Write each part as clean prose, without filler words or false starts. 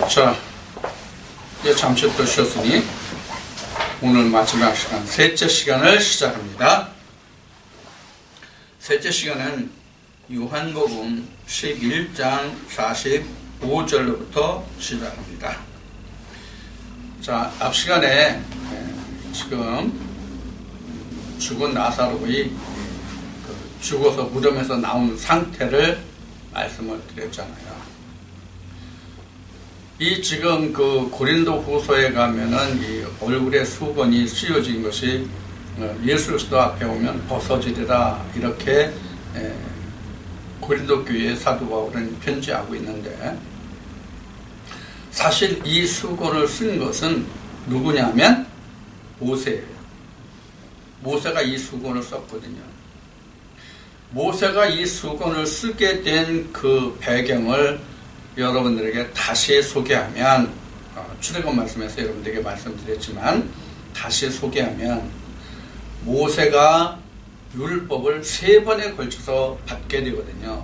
자, 이제 잠시 또 쉬었으니 오늘 마지막 시간, 셋째 시간을 시작합니다. 셋째 시간은 요한복음 11장 45절로부터 시작합니다. 자, 앞 시간에 지금 죽은 나사로의 죽어서 무덤에서 나온 상태를 말씀을 드렸잖아요. 이 지금 그 고린도 후서에 가면은 이 얼굴에 수건이 씌워진 것이 예수 그리스도 앞에 오면 벗어지리라, 이렇게 고린도 교회의 사도 바울은 편지하고 있는데, 사실 이 수건을 쓴 것은 누구냐면 모세예요. 모세가 이 수건을 썼거든요. 모세가 이 수건을 쓰게 된 그 배경을 여러분들에게 다시 소개하면, 출애굽 말씀에서 여러분들에게 말씀드렸지만 다시 소개하면, 모세가 율법을 3번에 걸쳐서 받게 되거든요.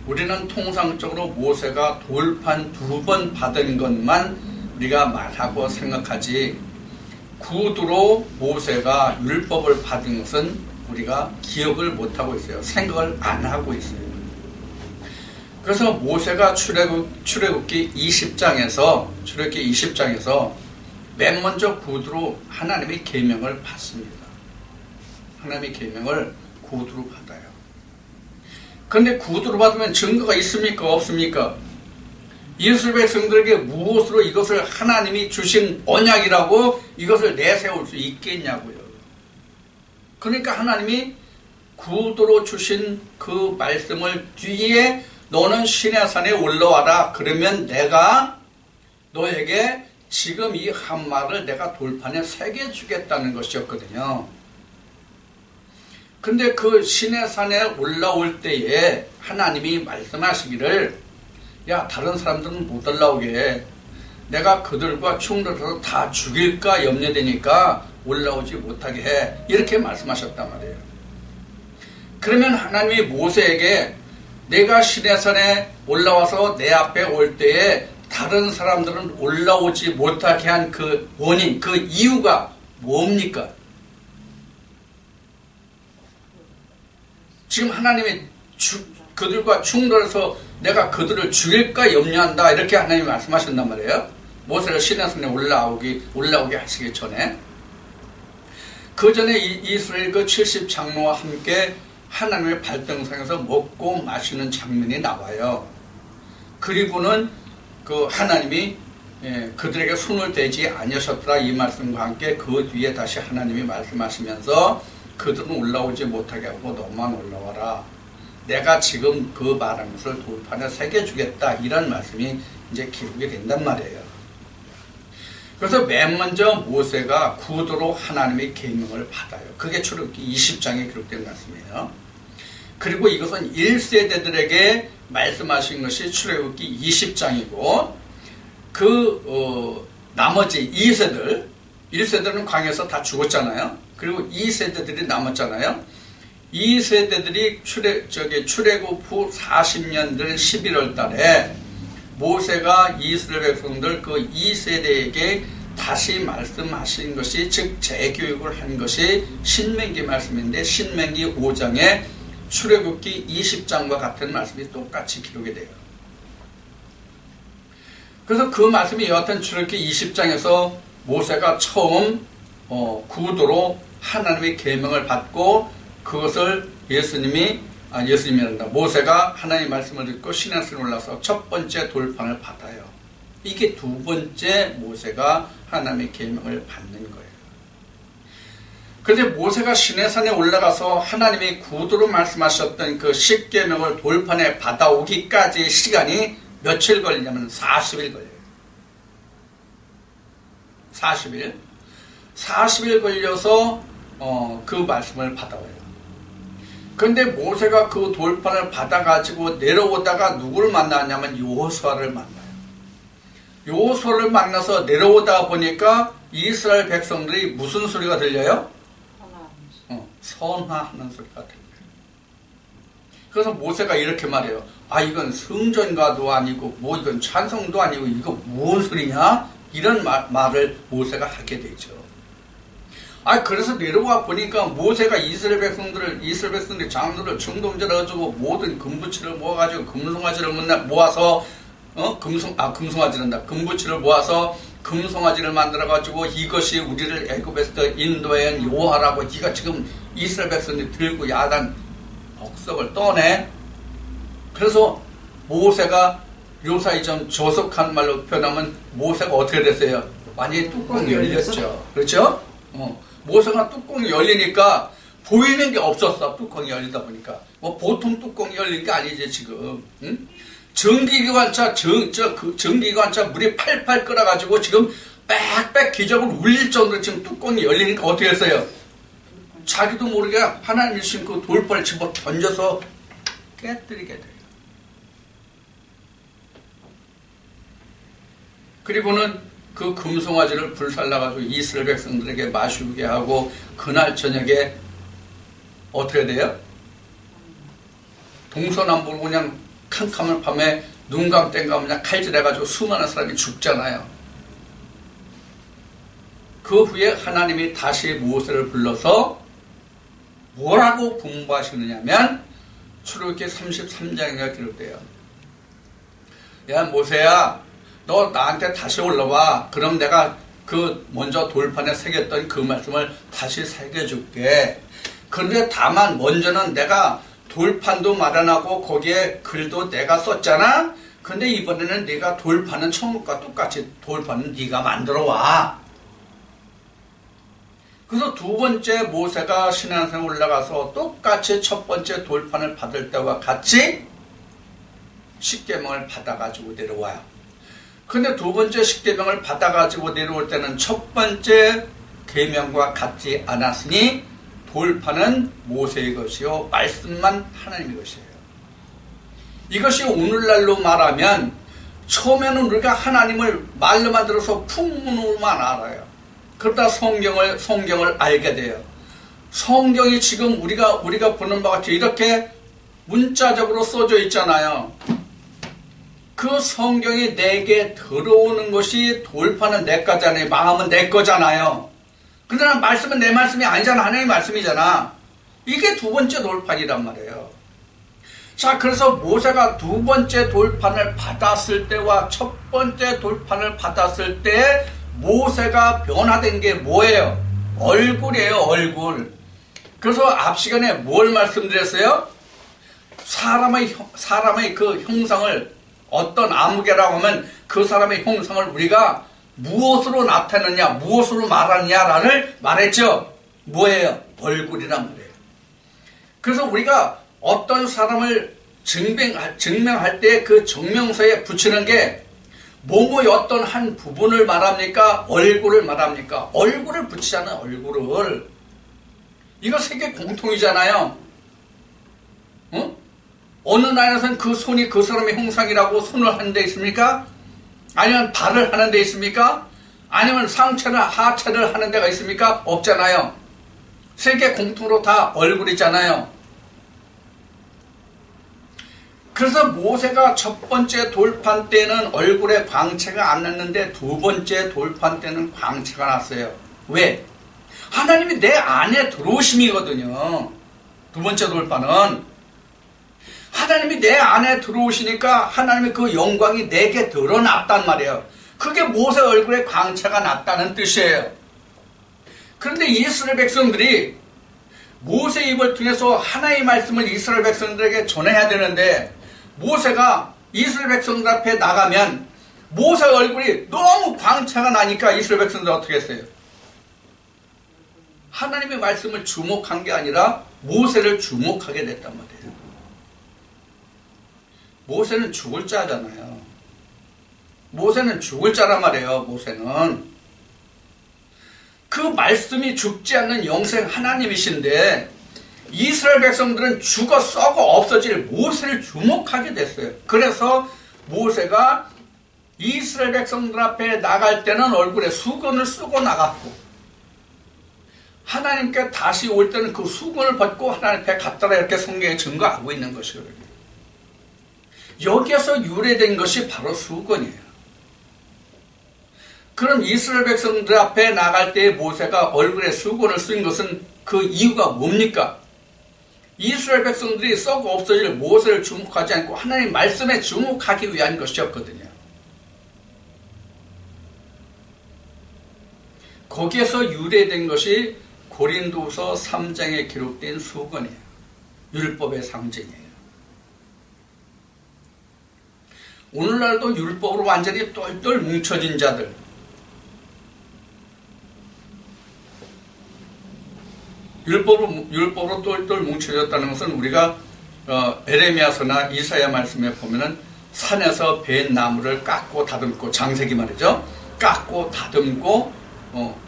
우리는 통상적으로 모세가 돌판 2번 받은 것만 우리가 말하고 생각하지, 구두로 모세가 율법을 받은 것은 우리가 기억을 못하고 있어요. 생각을 안 하고 있어요. 그래서 모세가 출애굽기 20장에서 맨 먼저 구두로 하나님의 계명을 받습니다. 하나님의 계명을 구두로 받아요. 그런데 구두로 받으면 증거가 있습니까? 없습니까? 이스라엘 백성들에게 무엇으로 이것을 하나님이 주신 언약이라고 이것을 내세울 수 있겠냐고요. 그러니까 하나님이 구두로 주신 그 말씀을 뒤에 너는 시내산에 올라와라, 그러면 내가 너에게 지금 이 한 말을 내가 돌판에 새겨주겠다는 것이었거든요. 근데 그 시내산에 올라올 때에 하나님이 말씀하시기를, 야, 다른 사람들은 못 올라오게, 내가 그들과 충돌해서 다 죽일까 염려되니까 올라오지 못하게 해, 이렇게 말씀하셨단 말이에요. 그러면 하나님이 모세에게 내가 시내산에 올라와서 내 앞에 올 때에 다른 사람들은 올라오지 못하게 한 그 원인, 그 이유가 뭡니까? 지금 하나님이 그들과 충돌해서 내가 그들을 죽일까 염려한다, 이렇게 하나님이 말씀하셨단 말이에요. 모세를 시내산에 올라오게 하시기 전에. 그 전에 이스라엘 그 70장로와 함께 하나님의 발등상에서 먹고 마시는 장면이 나와요. 그리고는 그 하나님이 그들에게 손을 대지 아니하셨더라, 이 말씀과 함께 그 뒤에 다시 하나님이 말씀하시면서 그들은 올라오지 못하게 하고 너만 올라와라, 내가 지금 그 말한 것을 돌판에 새겨주겠다, 이런 말씀이 이제 기록이 된단 말이에요. 그래서 맨 먼저 모세가 구두로 하나님의 계명을 받아요. 그게 출애굽기 20장에 기록된 말씀이에요. 그리고 이것은 1세대들에게 말씀하신 것이 출애굽기 20장이고, 나머지 1세들은 광야에서 다 죽었잖아요. 그리고 2세대들이 남았잖아요. 2세대들이 출애굽 후 40년 된 11월 달에 모세가 이스라엘 백성들 그 2세대에게 다시 말씀하신 것이, 즉 재교육을 한 것이 신명기 말씀인데, 신명기 5장에 출애굽기 20장과 같은 말씀이 똑같이 기록이 돼요. 그래서 그 말씀이 여하튼 출애굽기 20장에서 모세가 처음 구두로 하나님의 계명을 받고, 그것을 모세가 하나님의 말씀을 듣고 시내산에 올라서 첫 번째 돌판을 받아요. 이게 두 번째 모세가 하나님의 계명을 받는 거예요. 그런데 모세가 시내산에 올라가서 하나님이 구두로 말씀하셨던 그 10계명을 돌판에 받아오기까지 시간이 며칠 걸리냐면 40일 걸려요. 40일 걸려서 그 말씀을 받아와요. 그런데 모세가 그 돌판을 받아가지고 내려오다가 누구를 만나냐면 여호수아를 만나요. 여호수아를 만나서 내려오다 보니까 이스라엘 백성들이 무슨 소리가 들려요? 선화하는 소리가 들려요. 그래서 모세가 이렇게 말해요. 아 이건 성전가도 아니고 뭐 이건 찬송도 아니고 이거 무슨 소리냐? 이런 말을 모세가 하게 되죠. 아 그래서 내려와 보니까 모세가 이스라엘 백성들의 장로를 충동질해가지고 모든 금부치를 모아가지고 금송아지를 모아서 금송아지란다. 금부치를 모아서 금송아지를 만들어가지고 이것이 우리를 애굽에서 인도한 여호와라고 네가 지금 이스라엘 백성들이 들고 야단 억석을 떠내. 그래서 모세가 요사이 좀 조속한 말로 표현하면 모세가 어떻게 됐어요? 완전히 뚜껑이 열렸죠. 그렇죠? 모세가 뚜껑이 열리니까 보이는 게 없었어. 뚜껑이 열리다 보니까. 뭐 보통 뚜껑이 열린 게 아니지 지금. 응? 전기기관차 물이 팔팔 끓어가지고 지금 빽빽 기적을 울릴 정도로 지금 뚜껑이 열리니까 어떻게 했어요? 자기도 모르게 하나님이 주신 그 돌판을 집어 던져서 깨뜨리게 돼요. 그리고는 그 금송아지를 불살라가지고 이스라엘 백성들에게 마시게 하고 그날 저녁에 어떻게 돼요? 동서남북으로 그냥 캄캄한 밤에 눈 감 땡 감 그냥 칼질해가지고 수많은 사람이 죽잖아요. 그 후에 하나님이 다시 모세를 불러서 뭐라고 분부하시느냐면 출애굽기 33장에 기록돼요. 야 모세야 너 나한테 다시 올라와. 그럼 내가 그 먼저 돌판에 새겼던 그 말씀을 다시 새겨줄게. 그런데 다만 먼저는 내가 돌판도 마련하고 거기에 글도 내가 썼잖아. 근데 이번에는 네가 돌판은 처음과 똑같이 돌판은 네가 만들어 와. 그래서 두 번째 모세가 시내산에 올라가서 똑같이 첫 번째 돌판을 받을 때와 같이 십계명을 받아가지고 내려와요. 근데 두 번째 십계명을 받아가지고 내려올 때는 첫 번째 계명과 같지 않았으니 돌판은 모세의 것이요 말씀만 하나님의 것이에요. 이것이 오늘날로 말하면 처음에는 우리가 하나님을 말로만 들어서 풍문으로만 알아요. 그러다 성경을 알게 돼요. 성경이 지금 우리가 보는 바와 같이 이렇게 문자적으로 써져 있잖아요. 그 성경이 내게 들어오는 것이 돌판은 내 거잖아요. 마음은 내 거잖아요. 그러나 말씀은 내 말씀이 아니잖아. 하나님의 말씀이잖아. 이게 두 번째 돌판이란 말이에요. 자, 그래서 모세가 두 번째 돌판을 받았을 때와 첫 번째 돌판을 받았을 때 모세가 변화된 게 뭐예요? 얼굴이에요, 얼굴. 그래서 앞 시간에 뭘 말씀드렸어요? 사람의 그 형상을 어떤 아무개라고 하면 그 사람의 형상을 우리가 무엇으로 나타내느냐, 무엇으로 말하느냐를 말했죠. 뭐예요? 얼굴이란 말이에요. 그래서 우리가 어떤 사람을 증명할 때 그 정명서에 붙이는 게 뭐뭐의 어떤 한 부분을 말합니까? 얼굴을 말합니까? 얼굴을 붙이잖아요. 얼굴을. 이거 세계 공통이잖아요. 어? 어느 나라에서는 그 손이 그 사람의 형상이라고 손을 하는 데 있습니까? 아니면 발을 하는 데 있습니까? 아니면 상체나 하체를 하는 데가 있습니까? 없잖아요. 세계 공통으로 다 얼굴이잖아요. 그래서 모세가 첫 번째 돌판 때는 얼굴에 광채가 안 났는데 두 번째 돌판 때는 광채가 났어요. 왜? 하나님이 내 안에 들어오심이거든요. 두 번째 돌판은 하나님이 내 안에 들어오시니까 하나님의 그 영광이 내게 드러났단 말이에요. 그게 모세 얼굴에 광채가 났다는 뜻이에요. 그런데 이스라엘 백성들이 모세 입을 통해서 하나님의 말씀을 이스라엘 백성들에게 전해야 되는데 모세가 이스라엘 백성들 앞에 나가면 모세 얼굴이 너무 광채가 나니까 이스라엘 백성들 어떻게 했어요? 하나님의 말씀을 주목한 게 아니라 모세를 주목하게 됐단 말이에요. 모세는 죽을 자잖아요. 모세는 죽을 자란 말이에요. 모세는 그 말씀이 죽지 않는 영생 하나님이신데 이스라엘 백성들은 죽어 썩어 없어질 모세를 주목하게 됐어요. 그래서 모세가 이스라엘 백성들 앞에 나갈 때는 얼굴에 수건을 쓰고 나갔고 하나님께 다시 올 때는 그 수건을 벗고 하나님 앞에 갔다라 이렇게 성경에 증거하고 있는 것이거든요. 여기에서 유래된 것이 바로 수건이에요. 그럼 이스라엘 백성들 앞에 나갈 때 모세가 얼굴에 수건을 쓴 것은 그 이유가 뭡니까? 이스라엘 백성들이 썩어 없어질 모세를 주목하지 않고 하나님 말씀에 주목하기 위한 것이었거든요. 거기에서 유래된 것이 고린도후서 3장에 기록된 수건이에요. 율법의 상징이에요. 오늘날도 율법으로 완전히 똘똘 뭉쳐진 자들, 율법으로 똘똘 뭉쳐졌다는 것은 우리가 에레미야서나 이사야 말씀에 보면은 산에서 벤 나무를 깎고 다듬고, 장세기 말이죠. 깎고 다듬고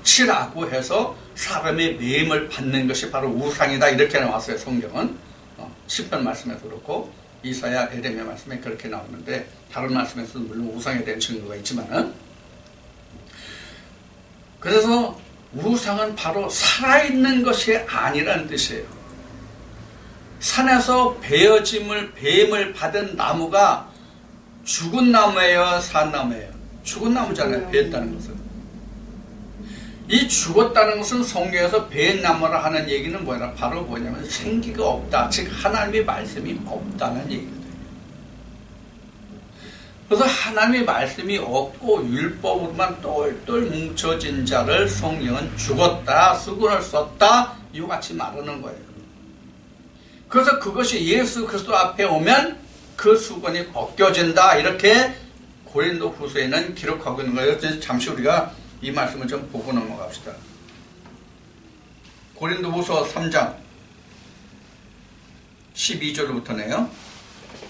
칠하고 해서 사람의 매임을 받는 것이 바로 우상이다, 이렇게 나왔어요. 성경은 시편 말씀에도 그렇고 이사야, 에레미야 말씀에 그렇게 나오는데, 다른 말씀에서는 물론 우상에 대한 증거가 있지만은, 그래서 우상은 바로 살아있는 것이 아니라는 뜻이에요. 산에서 뱀을 받은 나무가 죽은 나무예요, 산 나무예요? 죽은 나무잖아요, 베었다는 것은. 이 죽었다는 것은 성경에서 뱀 나무라 하는 얘기는 뭐냐? 바로 뭐냐면 생기가 없다, 즉 하나님의 말씀이 없다는 얘기거든요. 그래서 하나님의 말씀이 없고 율법으로만 똘똘 뭉쳐진 자를 성경은 죽었다, 수건을 썼다, 이와 같이 말하는 거예요. 그래서 그것이 예수 그리스도 앞에 오면 그 수건이 벗겨진다, 이렇게 고린도 후서에는 기록하고 있는 거예요. 그래서 잠시 우리가 이 말씀을 좀 보고 넘어갑시다. 고린도 후서 3장 12절부터네요.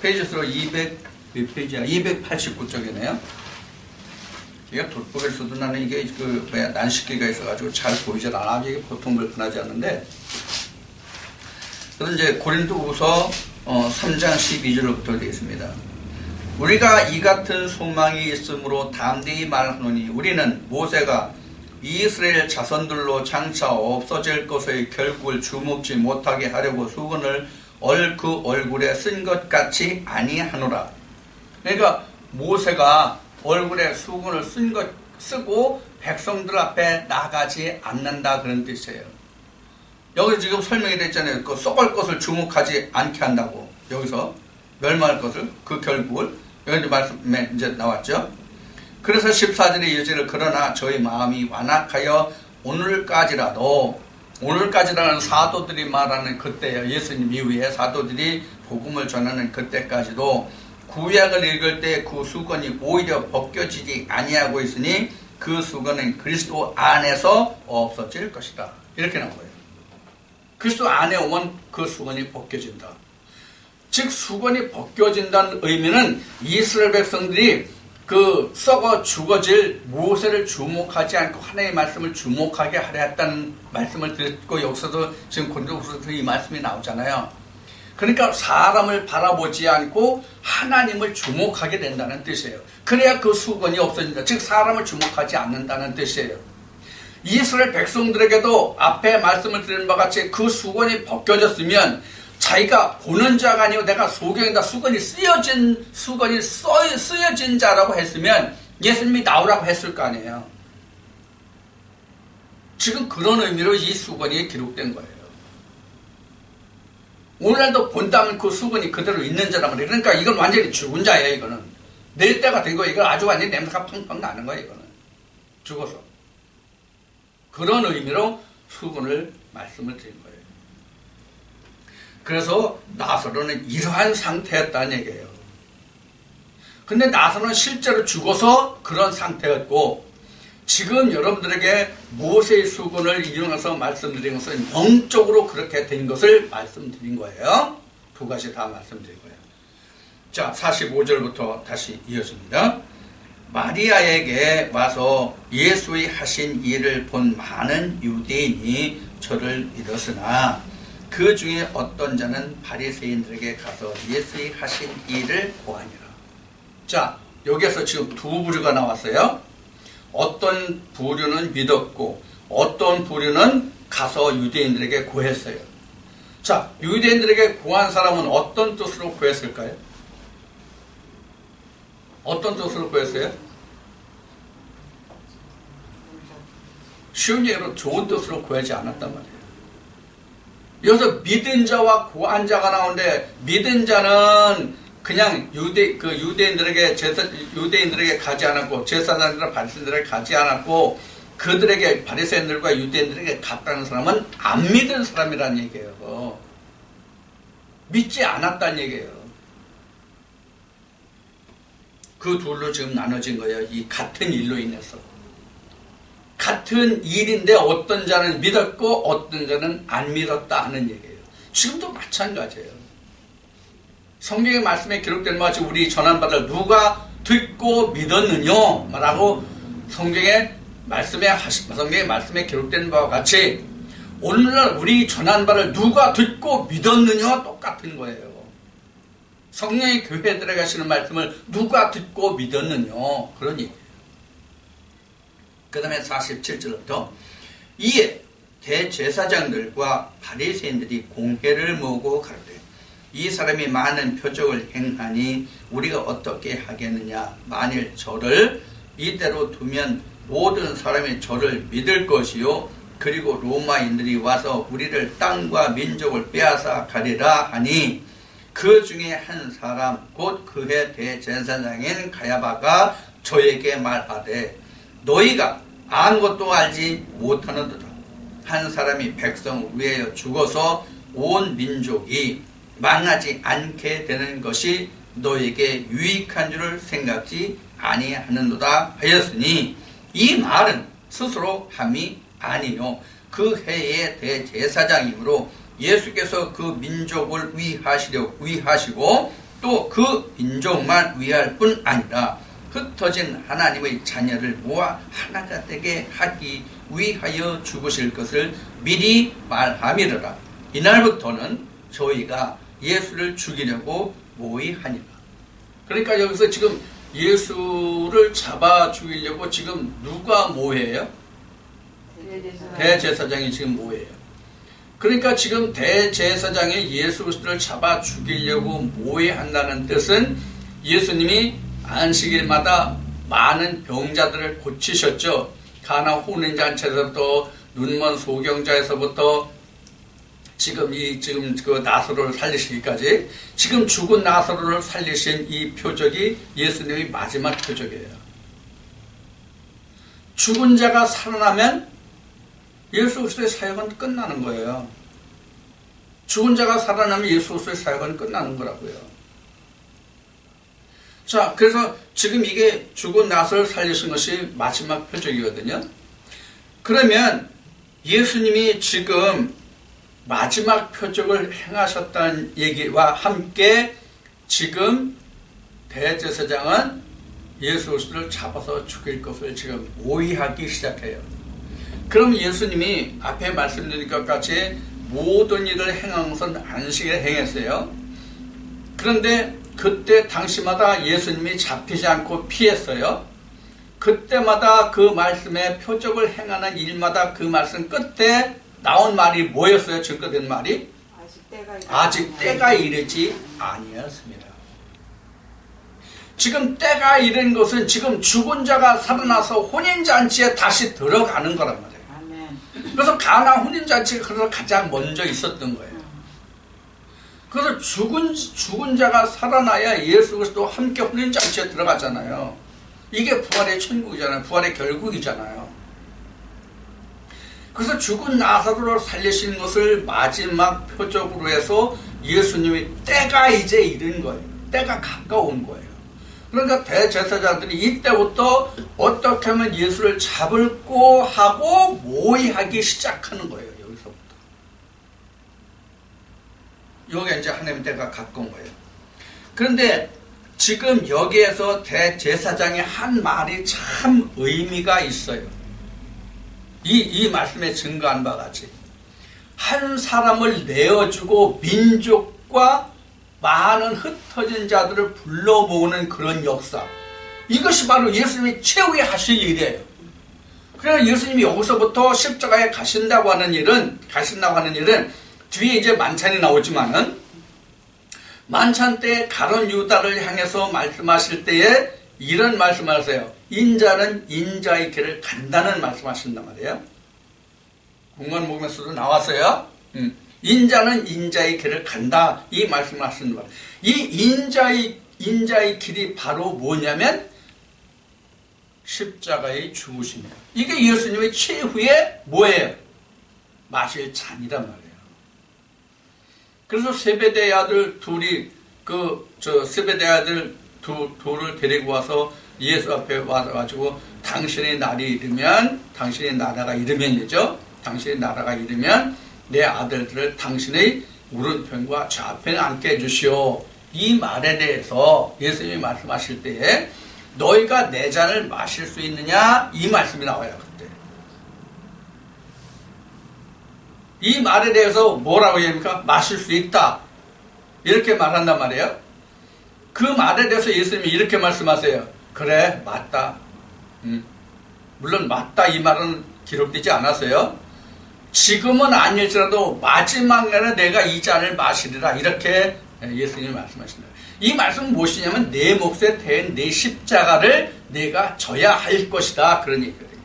페이지 수로 200몇 페이지야? 289쪽이네요. 이게 돋보기에서도 나는 이게 난식기가 있어가지고 잘 보이질 않아. 이게 보통 불편하지 않는데. 그래서 이제 고린도후서 3장 12절부터 되어 있습니다. 우리가 이 같은 소망이 있으므로 담대히 말하노니 우리는 모세가 이스라엘 자손들로 장차 없어질 것의 결국을 주목지 못하게 하려고 수건을 그 얼굴에 쓴 것 같이 아니하노라. 그러니까 모세가 얼굴에 수건을 쓰고 백성들 앞에 나가지 않는다, 그런 뜻이에요. 여기 지금 설명이 됐잖아요. 그 썩을 것을 주목하지 않게 한다고. 여기서 멸망할 것을, 그 결국을 여기 말씀에 이제 나왔죠. 그래서 14절의 예제를, 그러나 저희 마음이 완악하여 오늘까지라는 사도들이 말하는 그때요. 예수님 이후에 사도들이 복음을 전하는 그때까지도 구약을 읽을 때 그 수건이 오히려 벗겨지지 아니하고 있으니 그 수건은 그리스도 안에서 없어질 것이다, 이렇게 나온 거예요. 그리스도 안에 오면 그 수건이 벗겨진다. 즉 수건이 벗겨진다는 의미는 이스라엘 백성들이 그 썩어 죽어질 모세를 주목하지 않고 하나님의 말씀을 주목하게 하려 했다는 말씀을 듣고, 여기서도 지금 고린도후서에서 이 말씀이 나오잖아요. 그러니까 사람을 바라보지 않고 하나님을 주목하게 된다는 뜻이에요. 그래야 그 수건이 없어진다. 즉 사람을 주목하지 않는다는 뜻이에요. 이스라엘 백성들에게도 앞에 말씀을 드린 바와 같이 그 수건이 벗겨졌으면 자기가 보는 자가 아니고 내가 소경이다, 수건이 쓰여진 자라고 했으면 예수님이 나오라고 했을 거 아니에요. 지금 그런 의미로 이 수건이 기록된 거예요. 오늘날도 본다면 그 수건이 그대로 있는 자란 말이에요. 그러니까 이건 완전히 죽은 자예요. 이거는 낼 때가 된 거예요. 이건 아주 완전히 냄새가 펑펑 나는 거예요. 이거는 죽어서. 그런 의미로 수건을 말씀을 드린 거예요. 그래서 나사로는 이러한 상태였다는 얘기예요. 근데 나사로는 실제로 죽어서 그런 상태였고, 지금 여러분들에게 모세의 수건을 이용해서 말씀드린 것은 영적으로 그렇게 된 것을 말씀드린 거예요. 두 가지 다 말씀드린 거예요. 자, 45절부터 다시 이어집니다. 마리아에게 와서 예수의 하신 일을 본 많은 유대인이 저를 믿었으나 그 중에 어떤 자는 바리새인들에게 가서 예수의 하신 일을 보아니라. 자, 여기에서 지금 두 부류가 나왔어요. 어떤 부류는 믿었고 어떤 부류는 가서 유대인들에게 고했어요. 자, 유대인들에게 고한 사람은 어떤 뜻으로 고했을까요? 어떤 뜻으로 구했어요? 쉬운 얘기로 좋은 뜻으로 구하지 않았단 말이에요. 여기서 믿은 자와 고한 자가 나오는데, 믿은 자는 그냥 유대인들에게 가지 않았고, 제사장들과 바리새인들에게 가지 않았고, 그들에게 바리새인들과 유대인들에게 갔다는 사람은 안 믿은 사람이라는 얘기예요. 믿지 않았다는 얘기예요. 그 둘로 지금 나눠진 거예요. 이 같은 일로 인해서. 같은 일인데 어떤 자는 믿었고 어떤 자는 안 믿었다 하는 얘기예요. 지금도 마찬가지예요. 성경의 말씀에 기록된 것같이 우리 전한 바를 누가 듣고 믿었느냐 라고 성경의 말씀에 기록된 바와 같이 오늘날 우리 전한 바를 누가 듣고 믿었느냐 똑같은 거예요. 성령의 교회들에 가시는 말씀을 누가 듣고 믿었느냐 그런 얘기예요. 그 다음에 47절부터 이에 대제사장들과 바리새인들이 공회를 모으고 가로되 이 사람이 많은 표적을 행하니 우리가 어떻게 하겠느냐. 만일 저를 이대로 두면 모든 사람이 저를 믿을 것이요 그리고 로마인들이 와서 우리를 땅과 민족을 빼앗아 가리라 하니 그 중에 한 사람 곧 그의 대제사장인 가야바가 저에게 말하되 너희가 아무것도 알지 못하는도다. 한 사람이 백성을 위하여 죽어서 온 민족이 망하지 않게 되는 것이 너에게 유익한 줄을 생각지 아니하는도다 하였으니 이 말은 스스로 함이 아니요 그 해의 대제사장이므로 예수께서 그 민족을 위하시고 또 그 민족만 위할 뿐 아니라 흩어진 하나님의 자녀를 모아 하나가 되게 하기 위하여 죽으실 것을 미리 말함이로라. 이날부터는 저희가 예수를 죽이려고 모의하니라. 그러니까 여기서 지금 예수를 잡아 죽이려고 지금 누가 모해요? 대제사장이 지금 모해요. 그러니까 지금 대제사장이 예수 그리스도를 잡아 죽이려고 모해한다는 뜻은 예수님이 안식일마다 많은 병자들을 고치셨죠. 가나 혼인잔치에서부터 눈먼 소경자에서부터 지금 그 나사로를 살리시기까지 지금 죽은 나사로를 살리신 이 표적이 예수님의 마지막 표적이에요. 죽은 자가 살아나면 예수 그리스도의 사역은 끝나는 거예요. 죽은 자가 살아나면 예수 그리스도의 사역은 끝나는 거라고요. 자, 그래서 지금 이게 죽은 나사로를 살리신 것이 마지막 표적이거든요. 그러면 예수님이 지금 마지막 표적을 행하셨다는 얘기와 함께 지금 대제사장은 예수 그리스도를 잡아서 죽일 것을 지금 모의하기 시작해요. 그럼 예수님이 앞에 말씀드린 것 같이 모든 일을 행한 것은 안식일에 행했어요. 그런데 그때 당시마다 예수님이 잡히지 않고 피했어요. 그때마다 그 말씀에 표적을 행하는 일마다 그 말씀 끝에 나온 말이 뭐였어요? 증거된 말이? 아직 때가 이르지 아니었습니다. 지금 때가 이른 것은 지금 죽은 자가 살아나서 혼인잔치에 다시 들어가는 거란 말이에요. 그래서 가나 혼인잔치가 가장 먼저 있었던 거예요. 그래서 죽은 자가 살아나야 예수 그리스도 함께 혼인잔치에 들어가잖아요. 이게 부활의 천국이잖아요. 부활의 결국이잖아요. 그래서 죽은 나사로를 살리신 것을 마지막 표적으로 해서 예수님이 때가 이제 이른 거예요. 때가 가까운 거예요. 그러니까 대제사장들이 이때부터 어떻게 하면 예수를 잡을고 하고 모의하기 시작하는 거예요. 여기서부터. 여기 이제 하나님 때가 가까운 거예요. 그런데 지금 여기에서 대제사장이 한 말이 참 의미가 있어요. 이 말씀에 증거한 바와 같이 한 사람을 내어주고 민족과 많은 흩어진 자들을 불러 모으는 그런 역사, 이것이 바로 예수님이 최후에 하실 일이에요. 그래서 예수님이 여기서부터 십자가에 가신다고 하는 일은 뒤에 이제 만찬이 나오지만은 만찬 때 가룟 유다를 향해서 말씀하실 때에 이런 말씀하세요. 인자는 인자의 길을 간다는 말씀하신단 말이에요. 공관목에서도 나왔어요. 인자는 인자의 길을 간다. 이 말씀을 하시는 거예요. 이 인자의 길이 바로 뭐냐면 십자가의 죽으심이에요. 이게 예수님의 최후의 뭐예요? 마실 잔이란 말이에요. 그래서 세베대의 아들 둘이 세베대의 아들 둘을 데리고 와서 예수 앞에 와가지고 당신의 날이 이르면, 당신의 나라가 이르면이죠. 당신의 나라가 이르면 내 아들들을 당신의 오른편과 좌편에 앉게 해주시오. 이 말에 대해서 예수님이 말씀하실 때에 너희가 내 잔을 마실 수 있느냐? 이 말씀이 나와요. 그때. 이 말에 대해서 뭐라고 얘기합니까? 마실 수 있다. 이렇게 말한단 말이에요. 그 말에 대해서 예수님이 이렇게 말씀하세요. 그래, 맞다. 물론 맞다 이 말은 기록되지 않았어요. 지금은 아닐지라도 마지막 날에 내가 이 잔을 마시리라. 이렇게 예수님이 말씀하신다. 이 말씀은 무엇이냐면 내 몫에 대한 내 십자가를 내가 져야 할 것이다. 그런 얘기거든요.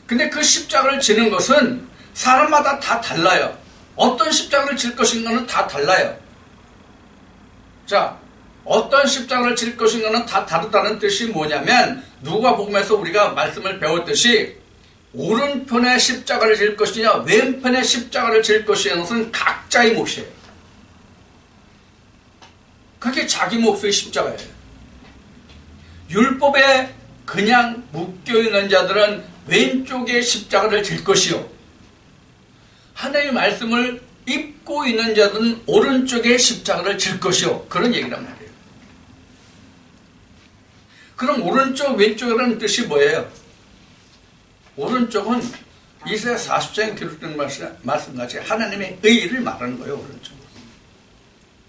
근데 그 십자가를 지는 것은 사람마다 다 달라요. 어떤 십자가를 질 것인가는 다 달라요. 자, 어떤 십자가를 질 것인가는 다 다르다는 뜻이 뭐냐면 누가복음에서 우리가 말씀을 배웠듯이 오른편에 십자가를 질 것이냐 왼편에 십자가를 질 것이냐는 것은 각자의 몫이에요. 그게 자기 몫의 십자가예요. 율법에 그냥 묶여있는 자들은 왼쪽에 십자가를 질 것이요, 하나님의 말씀을 입고 있는 자들은 오른쪽에 십자가를 질 것이요, 그런 얘기란 말이에요. 그럼 오른쪽 왼쪽이라는 뜻이 뭐예요? 오른쪽은 이사야 40장에 기록된 말씀같이 하나님의 의를 말하는 거예요. 오른쪽은.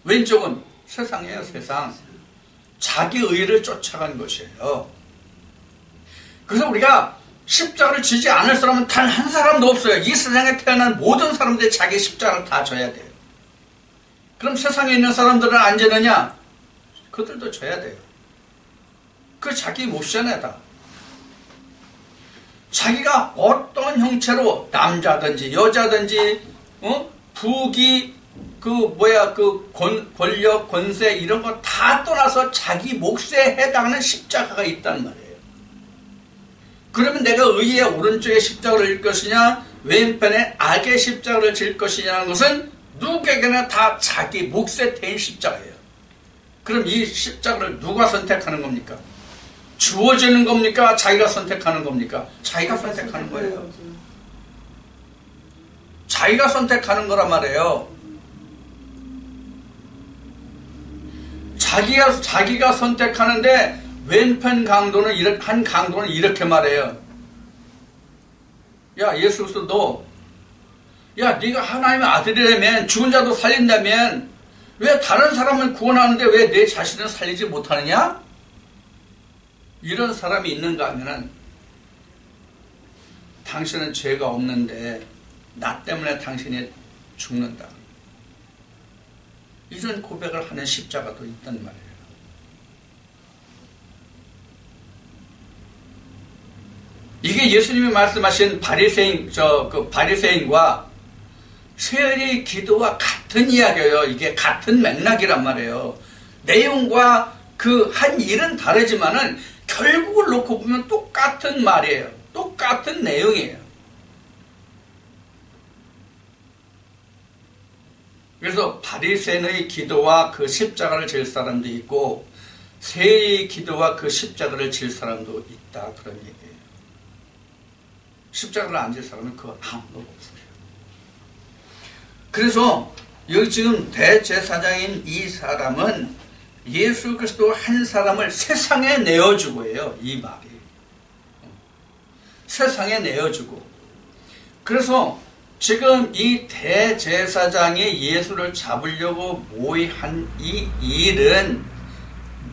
왼쪽은 세상이에요. 세상. 자기 의를 쫓아간 것이에요. 그래서 우리가 십자가를 지지 않을 사람은 단 한 사람도 없어요. 이 세상에 태어난 모든 사람들이 자기 십자가를 다 져야 돼요. 그럼 세상에 있는 사람들은 안 지느냐? 그들도 져야 돼요. 그 자기 몫이잖아요. 다. 자기가 어떤 형체로 남자든지 여자든지 부귀 권력 권세 이런 거 다 떠나서 자기 몫에 해당하는 십자가가 있다는 말이에요. 그러면 내가 의의 오른쪽에 십자가를 질 것이냐 왼편에 악의 십자가를 질 것이냐는 것은 누구에게나 다 자기 몫에 대한 십자가예요. 그럼 이 십자가를 누가 선택하는 겁니까? 주어지는 겁니까? 자기가 선택하는 겁니까? 자기가 선택하는 거예요. 자기가 선택하는 거란 말이에요. 자기가 선택하는데 왼편 강도는 한 강도는 이렇게 말해요. 야, 예수 그리스도 야, 네가 하나님의 아들이라면 죽은 자도 살린다면 왜 다른 사람을 구원하는데 왜 내 자신을 살리지 못하느냐? 이런 사람이 있는가 하면은 당신은 죄가 없는데 나 때문에 당신이 죽는다. 이런 고백을 하는 십자가도 있단 말이에요. 이게 예수님이 말씀하신 바리새인과 세리의 기도와 같은 이야기예요. 이게 같은 맥락이란 말이에요. 내용과 그 한 일은 다르지만은 결국을 놓고 보면 똑같은 말이에요. 똑같은 내용이에요. 그래서 바리새인의 기도와 그 십자가를 질 사람도 있고 세리의 기도와 그 십자가를 질 사람도 있다. 그런 얘기예요. 십자가를 안 질 사람은 그거 아무도 없어요. 그래서 여기 지금 대제사장인 이 사람은 예수 그리스도 한 사람을 세상에 내어주고 해요. 이 말이. 세상에 내어주고. 그래서 지금 이 대제사장이 예수를 잡으려고 모의한 이 일은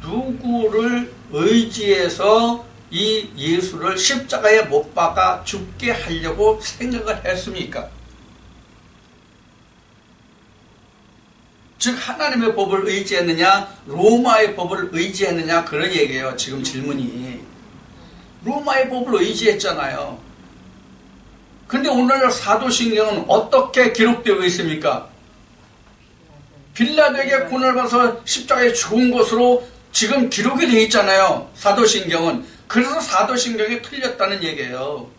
누구를 의지해서 이 예수를 십자가에 못 박아 죽게 하려고 생각을 했습니까? 즉 하나님의 법을 의지했느냐 로마의 법을 의지했느냐 그런 얘기예요. 지금 질문이. 로마의 법을 의지했잖아요. 근데 오늘 사도신경은 어떻게 기록되어 있습니까? 빌라도에게 고난을 받아서 십자가에 죽은 것으로 지금 기록이 되어 있잖아요. 사도신경은. 그래서 사도신경이 틀렸다는 얘기예요.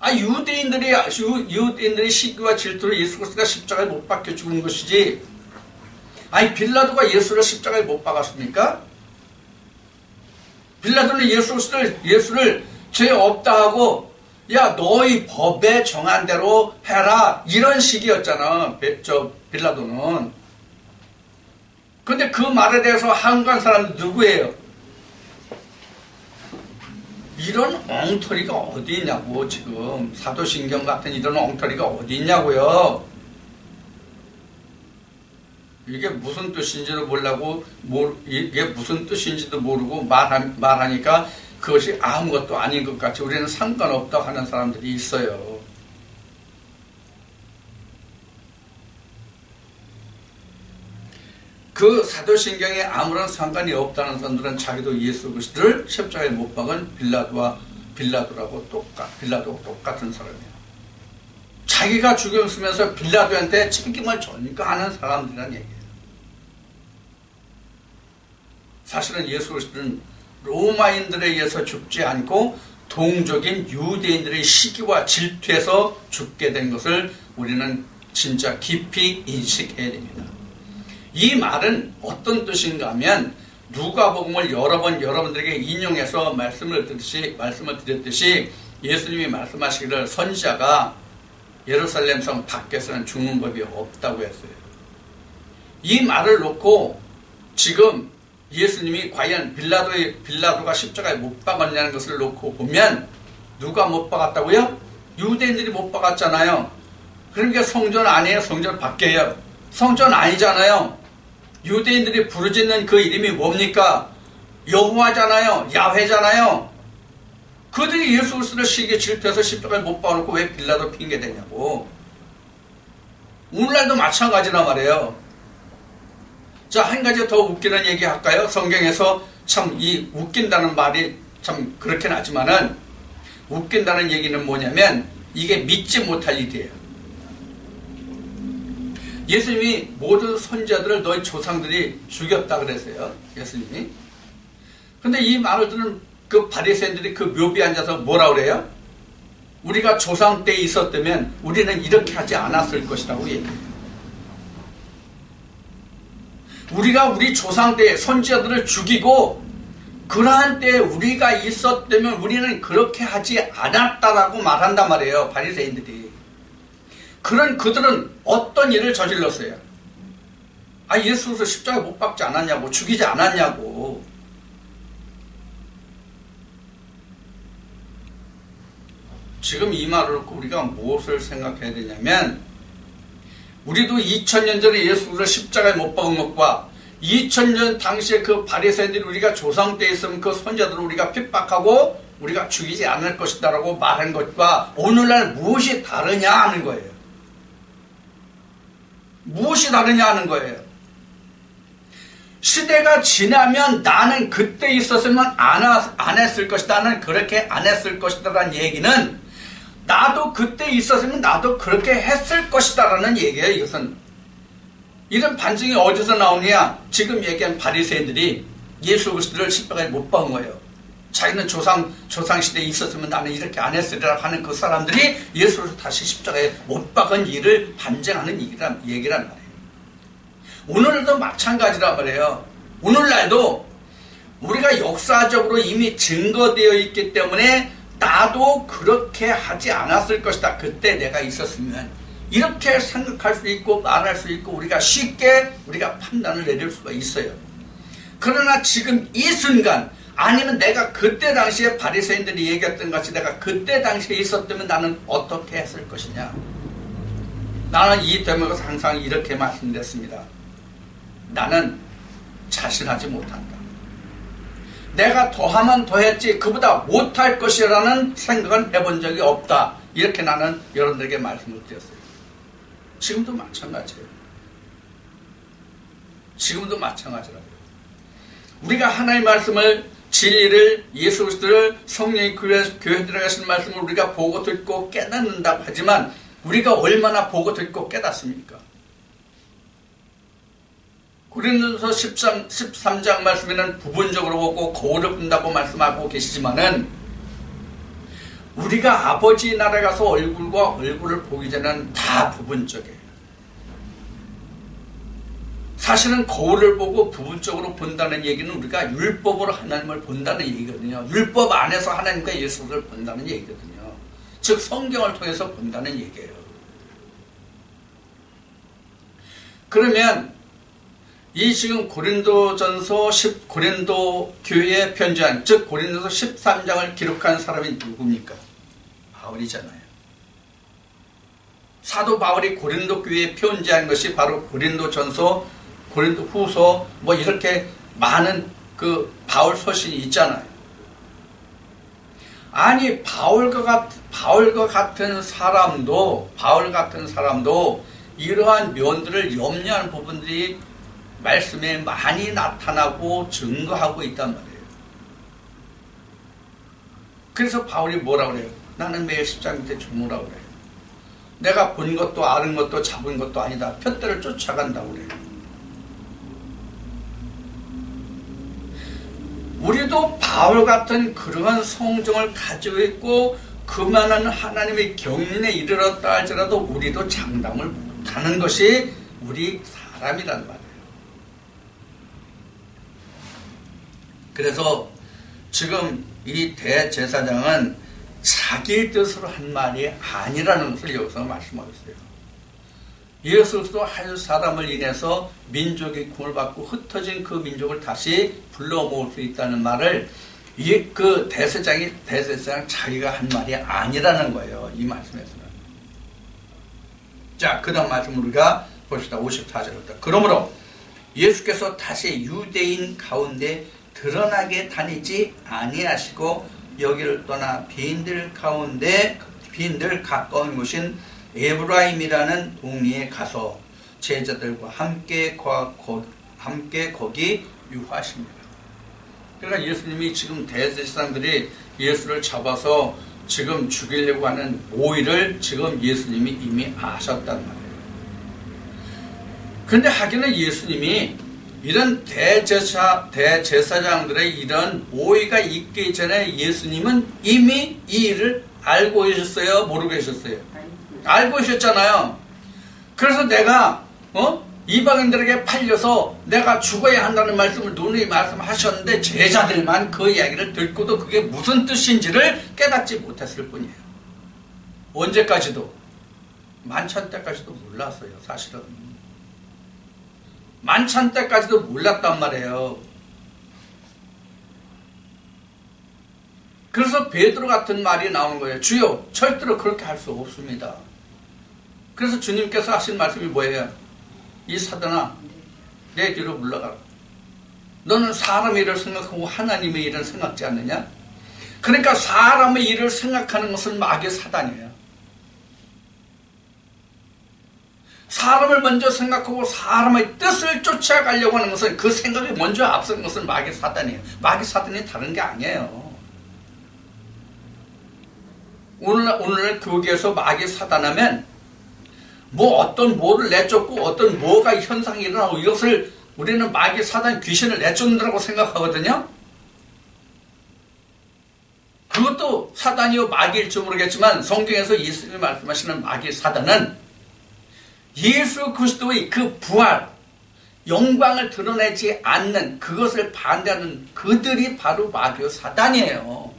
유대인들이 시기와 질투로 예수 그리스도가 십자가에 못 박혀 죽은 것이지. 빌라도가 예수를 십자가에 못 박았습니까? 빌라도는 예수를 죄 없다 하고 야 너희 법에 정한 대로 해라 이런 식이었잖아. 빌라도는. 근데 그 말에 대해서 항거한 사람은 누구예요? 이런 엉터리가 어디 있냐고. 지금 사도신경 같은 이런 엉터리가 어디 있냐고요. 이게 무슨 뜻인지도 이게 무슨 뜻인지도 모르고 말하니까 그것이 아무것도 아닌 것 같이 우리는 상관없다고 하는 사람들이 있어요. 그 사도신경에 아무런 상관이 없다는 사람들은 자기도 예수 그리스도를 십자가에 못 박은 빌라도라고 똑같은 사람이에요. 자기가 죽였으면서 빌라도한테 책임을 전가하는 사람들이란 얘기예요. 사실은 예수 그리스도는 로마인들에 의해서 죽지 않고 동족인 유대인들의 시기와 질투에서 죽게 된 것을 우리는 진짜 깊이 인식해야 됩니다. 이 말은 어떤 뜻인가 하면 누가복음을 여러 번 여러분들에게 인용해서 말씀을 드렸듯이 예수님이 말씀하시기를 선지자가 예루살렘 성 밖에서는 죽는 법이 없다고 했어요. 이 말을 놓고 지금 예수님이 과연 빌라도가 십자가에 못 박았냐는 것을 놓고 보면 누가 못 박았다고요? 유대인들이 못 박았잖아요. 그러니까 성전 아니에요? 성전 밖에요? 성전 아니잖아요. 유대인들이 부르짖는 그 이름이 뭡니까? 여호와잖아요. 야훼잖아요. 그들이 예수 그리스도를 시기에 질투해서 십자가에 못 박아놓고 왜 빌라도 핑계대냐고. 오늘날도 마찬가지란 말이에요. 자, 한 가지 더 웃기는 얘기 할까요? 성경에서 참 이 웃긴다는 말이 참 그렇긴 하지만은 웃긴다는 얘기는 뭐냐면 이게 믿지 못할 일이에요. 예수님이 모든 선지자들을 너희 조상들이 죽였다 그랬어요. 예수님이. 근데 이 말을 듣는 그 바리새인들이 그 묘비에 앉아서 뭐라 그래요? 우리가 조상 때에 있었다면 우리는 이렇게 하지 않았을 것이라고 얘기해요. 우리가 우리 조상 때에 선지자들을 죽이고 그러한 때에 우리가 있었다면 우리는 그렇게 하지 않았다라고 말한단 말이에요. 바리새인들이. 그들은 어떤 일을 저질렀어요? 예수를 십자가에 못 박지 않았냐고, 죽이지 않았냐고. 지금 이 말을 놓고 우리가 무엇을 생각해야 되냐면 우리도 2000년 전에 예수를 십자가에 못 박은 것과 2000년 당시에 그 바리새인들이 우리가 조상 때 있으면 그 선자들을 우리가 핍박하고 우리가 죽이지 않을 것이다 라고 말한 것과 오늘날 무엇이 다르냐 하는 거예요. 무엇이 다르냐 하는 거예요. 시대가 지나면 나는 그때 있었으면 안 했을 것이다. 나는 그렇게 안 했을 것이다 라는 얘기는 나도 그때 있었으면 나도 그렇게 했을 것이다 라는 얘기예요. 이것은. 이런 반증이 어디서 나오느냐. 지금 얘기한 바리새인들이 예수 그리스도를 십자가에 못 박은 거예요. 자기는 조상시대에 있었으면 나는 이렇게 안 했으리라 하는 그 사람들이 예수를 다시 십자가에 못 박은 일을 반증하는 얘기란 말이에요. 오늘도 마찬가지란 말이에요. 오늘날도 우리가 역사적으로 이미 증거되어 있기 때문에 나도 그렇게 하지 않았을 것이다. 그때 내가 있었으면. 이렇게 생각할 수 있고 말할 수 있고 우리가 쉽게 판단을 내릴 수가 있어요. 그러나 지금 이 순간 아니면 내가 그때 당시에 바리새인들이 얘기했던 것이 내가 그때 당시에 있었다면 나는 어떻게 했을 것이냐. 나는 이 대목에서 항상 이렇게 말씀드렸습니다. 나는 자신하지 못한다. 내가 더하면 더했지 그보다 못할 것이라는 생각은 해본 적이 없다. 이렇게 나는 여러분들에게 말씀을 드렸어요. 지금도 마찬가지예요. 지금도 마찬가지라고요. 우리가 하나님의 말씀을, 진리를, 예수 그리스도를, 성령이 교회 들어가신 말씀을 우리가 보고 듣고 깨닫는다고 하지만 우리가 얼마나 보고 듣고 깨닫습니까? 고린도서 13장 말씀에는 부분적으로 보고 거울을 본다고 말씀하고 계시지만은 우리가 아버지 나라에 가서 얼굴과 얼굴을 보기 전에는 다 부분적이에요. 사실은 거울을 보고 부분적으로 본다는 얘기는 우리가 율법으로 하나님을 본다는 얘기거든요. 율법 안에서 하나님과 예수를 본다는 얘기거든요. 즉 성경을 통해서 본다는 얘기예요. 그러면 이 지금 고린도 교회에 편지한, 즉 고린도서 13장을 기록한 사람이 누굽니까? 바울이잖아요. 사도 바울이 고린도 교회에 편지한 것이 바로 고린도전서, 고린도후서 뭐 이렇게 많은 그 바울 서신이 있잖아요. 아니 바울과 같은 사람도 이러한 면들을 염려하는 부분들이 말씀에 많이 나타나고 증거하고 있단 말이에요. 그래서 바울이 뭐라고 그래요? 나는 매일 십자가 밑에 죽으라고 그래요. 내가 본 것도 아는 것도 잡은 것도 아니다. 푯대를 쫓아간다고 그래요. 우리도 바울 같은 그러한 성정을 가지고 있고 그만한 하나님의 경륜에 이르렀다 할지라도 우리도 장담을 못하는 것이 우리 사람이란 말이에요. 그래서 지금 이 대제사장은 자기 뜻으로 한 말이 아니라는 것을 여기서 말씀하고 있어요. 예수 그리스도 한 사람을 인해서 민족이 구원을 받고 흩어진 그 민족을 다시 불러 모을 수 있다는 말을 그 대제사장 자기가 한 말이 아니라는 거예요. 이 말씀에서는. 자, 그 다음 말씀 우리가 봅시다. 54절부터. 그러므로 예수께서 다시 유대인 가운데 드러나게 다니지 아니하시고 여기를 떠나 비인들 가까운 곳인 에브라임이라는 동리에 가서 제자들과 함께 거기 유하십니다. 그러니까 예수님이 지금 대제사장들이 예수를 잡아서 지금 죽이려고 하는 모의를 지금 예수님이 이미 아셨단 말이에요. 그런데 하기는 예수님이 이런 대제사장들의 이런 모의가 있기 전에 예수님은 이미 이 일을 알고 계셨어요? 모르고 계셨어요? 알고 계셨잖아요. 그래서 내가 이방인들에게 팔려서 내가 죽어야 한다는 말씀을 누누이 말씀하셨는데 제자들만 그 이야기를 듣고도 그게 무슨 뜻인지를 깨닫지 못했을 뿐이에요. 언제까지도? 만찬 때까지도 몰랐어요. 사실은. 만찬 때까지도 몰랐단 말이에요. 그래서 베드로 같은 말이 나오는 거예요. 주여, 절대로 그렇게 할 수 없습니다. 그래서 주님께서 하신 말씀이 뭐예요? 이 사단아, 내 뒤로 물러가라. 너는 사람의 일을 생각하고 하나님의 일을 생각지 않느냐? 그러니까 사람의 일을 생각하는 것은 마귀의 사단이에요. 사람을 먼저 생각하고 사람의 뜻을 쫓아가려고 하는 것은 그 생각이 먼저 앞선 것은 마귀의 사단이에요. 마귀의 사단이 다른 게 아니에요. 오늘날 교계에서 마귀의 사단하면 어떤 뭐를 내쫓고 어떤 뭐가 현상이 일어나고 이것을 우리는 마귀의 사단 귀신을 내쫓는다고 생각하거든요. 그것도 사단이요 마귀일지 모르겠지만 성경에서 예수님이 말씀하시는 마귀의 사단은 예수 그리스도의 그 부활, 영광을 드러내지 않는 그것을 반대하는 그들이 바로 마귀의 사단이에요.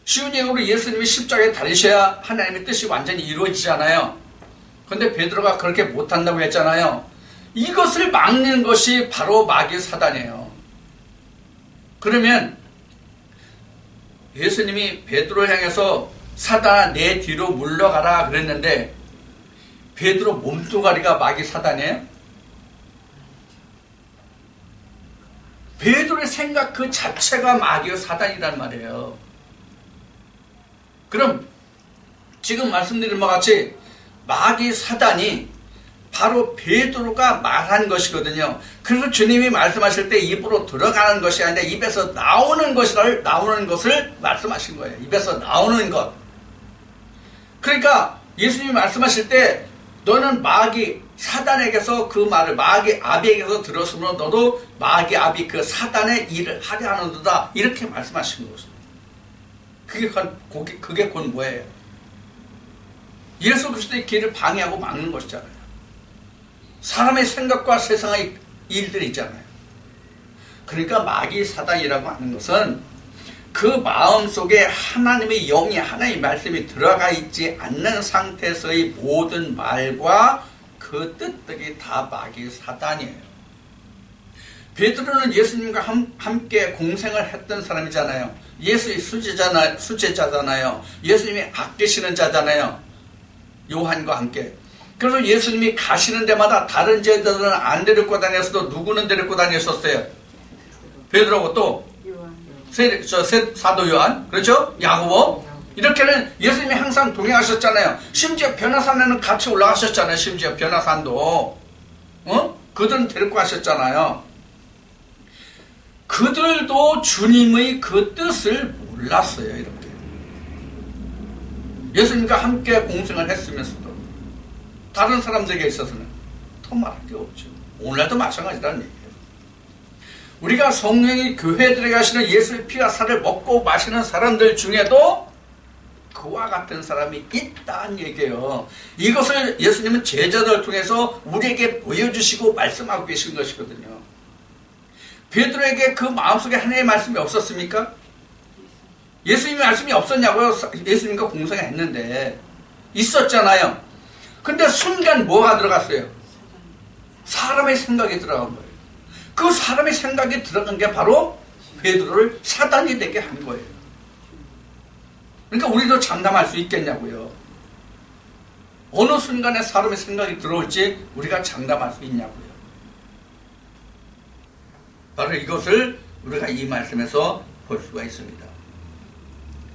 쉬운 얘기로 예수님이 십자가에 달리셔야 하나님의 뜻이 완전히 이루어지잖아요. 그런데 베드로가 그렇게 못한다고 했잖아요. 이것을 막는 것이 바로 마귀의 사단이에요. 그러면 예수님이 베드로를 향해서 사단아 내 뒤로 물러가라 그랬는데 베드로 몸뚱아리가 마귀 사단이에요? 베드로의 생각 그 자체가 마귀의 사단이란 말이에요. 그럼 지금 말씀드린 것 같이 마귀 사단이 바로 베드로가 말한 것이거든요. 그래서 주님이 말씀하실 때 입으로 들어가는 것이 아니라 입에서 나오는 것을 말씀하신 거예요. 입에서 나오는 것. 그러니까 예수님이 말씀하실 때 너는 마귀 사단에게서 그 말을 마귀 아비에게서 들었으므로 너도 마귀 아비 그 사단의 일을 하려 하는도다 이렇게 말씀하신 것입니다. 그게 곧 뭐예요? 예수 그리스도의 길을 방해하고 막는 것이잖아요. 사람의 생각과 세상의 일들이 있잖아요. 그러니까 마귀 사단이라고 하는 것은 그 마음속에 하나님의 영이 하나님의 말씀이 들어가 있지 않는 상태에서의 모든 말과 그 뜻들이 다 마귀 사단이에요. 베드로는 예수님과 함께 공생을 했던 사람이잖아요. 예수의 수제자잖아요. 예수님이 아끼시는 자잖아요. 요한과 함께. 그래서 예수님이 가시는 데마다 다른 제자들은 안 데리고 다녔어도 누구는 데리고 다녔었어요? 베드로고 또 사도 요한, 그렇죠? 야고보. 이렇게는 예수님이 항상 동행하셨잖아요. 심지어 변화산에는 같이 올라가셨잖아요. 심지어 변화산도 그들은 데리고 가셨잖아요. 그들도 주님의 그 뜻을 몰랐어요. 이렇게 예수님과 함께 공생을 했으면서도 다른 사람들에게 있어서는 더 말할 게 없죠. 오늘날도 마찬가지라는 얘기예요. 우리가 성령이 교회들에 가시는 예수의 피와 살을 먹고 마시는 사람들 중에도 그와 같은 사람이 있다는 얘기예요. 이것을 예수님은 제자들을 통해서 우리에게 보여주시고 말씀하고 계신 것이거든요. 베드로에게 그 마음속에 하나님의 말씀이 없었습니까? 예수님의 말씀이 없었냐고요? 예수님과 공생했는데 있었잖아요. 근데 순간 뭐가 들어갔어요? 사람의 생각이 들어간 거예요. 그 사람의 생각이 들어간 게 바로 베드로를 사단이 되게 한 거예요. 그러니까 우리도 장담할 수 있겠냐고요. 어느 순간에 사람의 생각이 들어올지 우리가 장담할 수 있냐고요. 바로 이것을 우리가 이 말씀에서 볼 수가 있습니다.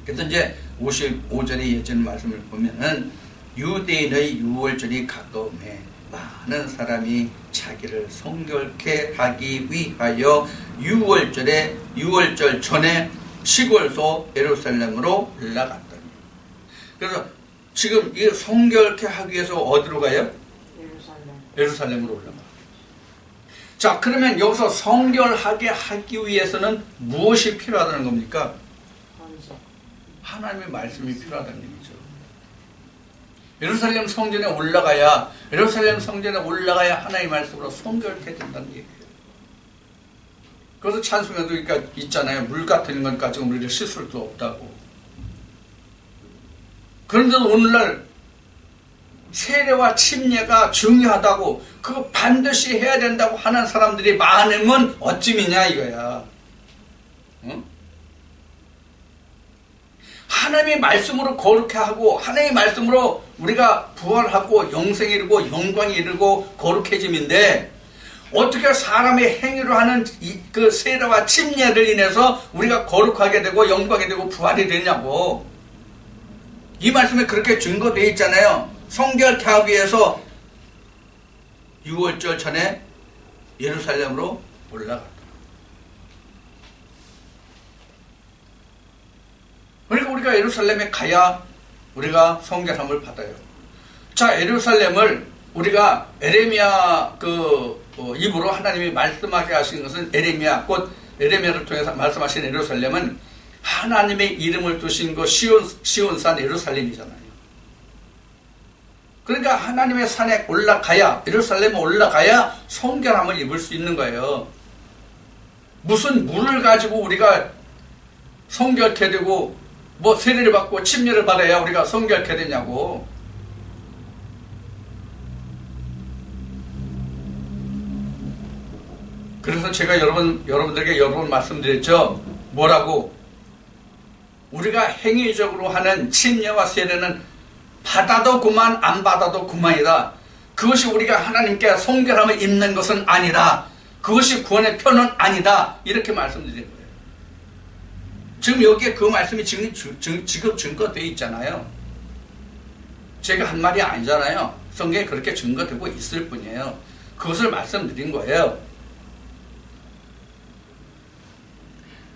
그래서 이제 55절의 예전 말씀을 보면은 유대인의 유월절이 가까움에 많은 사람이 자기를 성결케 하기 위하여 유월절 전에 시골서 예루살렘으로 올라갔더니. 그래서 지금 이 성결케 하기 위해서 어디로 가요? 예루살렘으로 올라가. 자, 그러면 여기서 성결하게 하기 위해서는 무엇이 필요하다는 겁니까? 하나님의 말씀이 필요하다는 얘기죠. 예루살렘 성전에 올라가야 하나님의 말씀으로 성결케 된다는 얘기예요. 그래서 찬송에도 그러니까 있잖아요. 물 같은 것 가지고 우리를 씻을 수 없다고. 그런데 오늘날 세례와 침례가 중요하다고, 그거 반드시 해야 된다고 하는 사람들이 많으면 어찌미냐 이거야. 응? 하나님의 말씀으로 거룩해 하고 하나님의 말씀으로 우리가 부활하고 영생에 이르고 영광에 이르고 거룩해짐인데, 어떻게 사람의 행위로 하는 그 세례와 침례를 인해서 우리가 거룩하게 되고 영광이 되고 부활이 되냐고. 이 말씀에 그렇게 증거되어 있잖아요. 성결케 하기 위해서 6월절 전에 예루살렘으로 올라갔다. 그러니까 우리가 예루살렘에 가야 우리가 성결함을 받아요. 자, 예루살렘을 우리가 에레미야 입으로 하나님이 말씀하게 하신 것은 곧 에레미야를 통해서 말씀하신 예루살렘은 하나님의 이름을 두신 그 시온산 예루살렘이잖아요. 그러니까 하나님의 산에 올라가야, 예루살렘에 올라가야 성결함을 입을 수 있는 거예요. 무슨 물을 가지고 우리가 성결케 되고 뭐 세례를 받고 침례를 받아야 우리가 성결케 되냐고. 그래서 제가 여러분들에게 여러 번 말씀드렸죠. 뭐라고? 우리가 행위적으로 하는 침례와 세례는 받아도 그만 안 받아도 그만이다. 그것이 우리가 하나님께 성결함을 입는 것은 아니다. 그것이 구원의 표는 아니다. 이렇게 말씀드린 거예요. 지금 여기에 그 말씀이 지금 증거되어 있잖아요. 제가 한 말이 아니잖아요. 성경에 그렇게 증거되고 있을 뿐이에요. 그것을 말씀드린 거예요.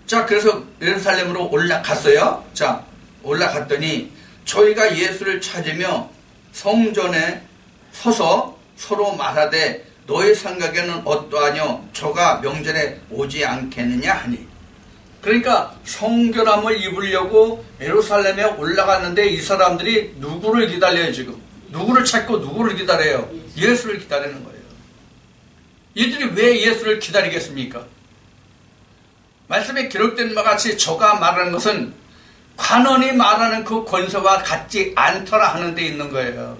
자, 그래서 예루살렘으로 올라갔어요. 자, 올라갔더니 저희가 예수를 찾으며 성전에 서서 서로 말하되 너의 생각에는 어떠하뇨? 저가 명절에 오지 않겠느냐 하니. 그러니까 성결함을 입으려고 예루살렘에 올라갔는데 이 사람들이 누구를 기다려요 지금? 누구를 찾고 누구를 기다려요? 예수를 기다리는 거예요. 이들이 왜 예수를 기다리겠습니까? 말씀에 기록된 바 같이 저가 말하는 것은 관원이 말하는 그 권세와 같지 않더라 하는 데 있는 거예요.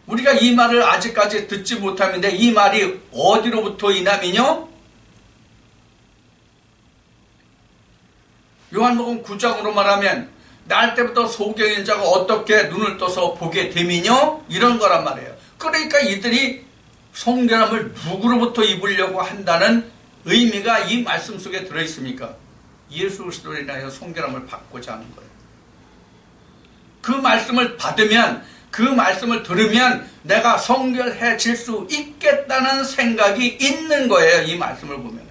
우리가 이 말을 아직까지 듣지 못하는데 이 말이 어디로부터 이남이뇨? 요한복음 9장으로 말하면 날 때부터 소경인 자가 어떻게 눈을 떠서 보게 됨이뇨? 이런 거란 말이에요. 그러니까 이들이 성결함을 누구로부터 입으려고 한다는 의미가 이 말씀 속에 들어있습니까? 예수 그리스도로 인하여 성결함을 받고자 하는 거예요. 그 말씀을 받으면, 그 말씀을 들으면 내가 성결해질 수 있겠다는 생각이 있는 거예요. 이 말씀을 보면.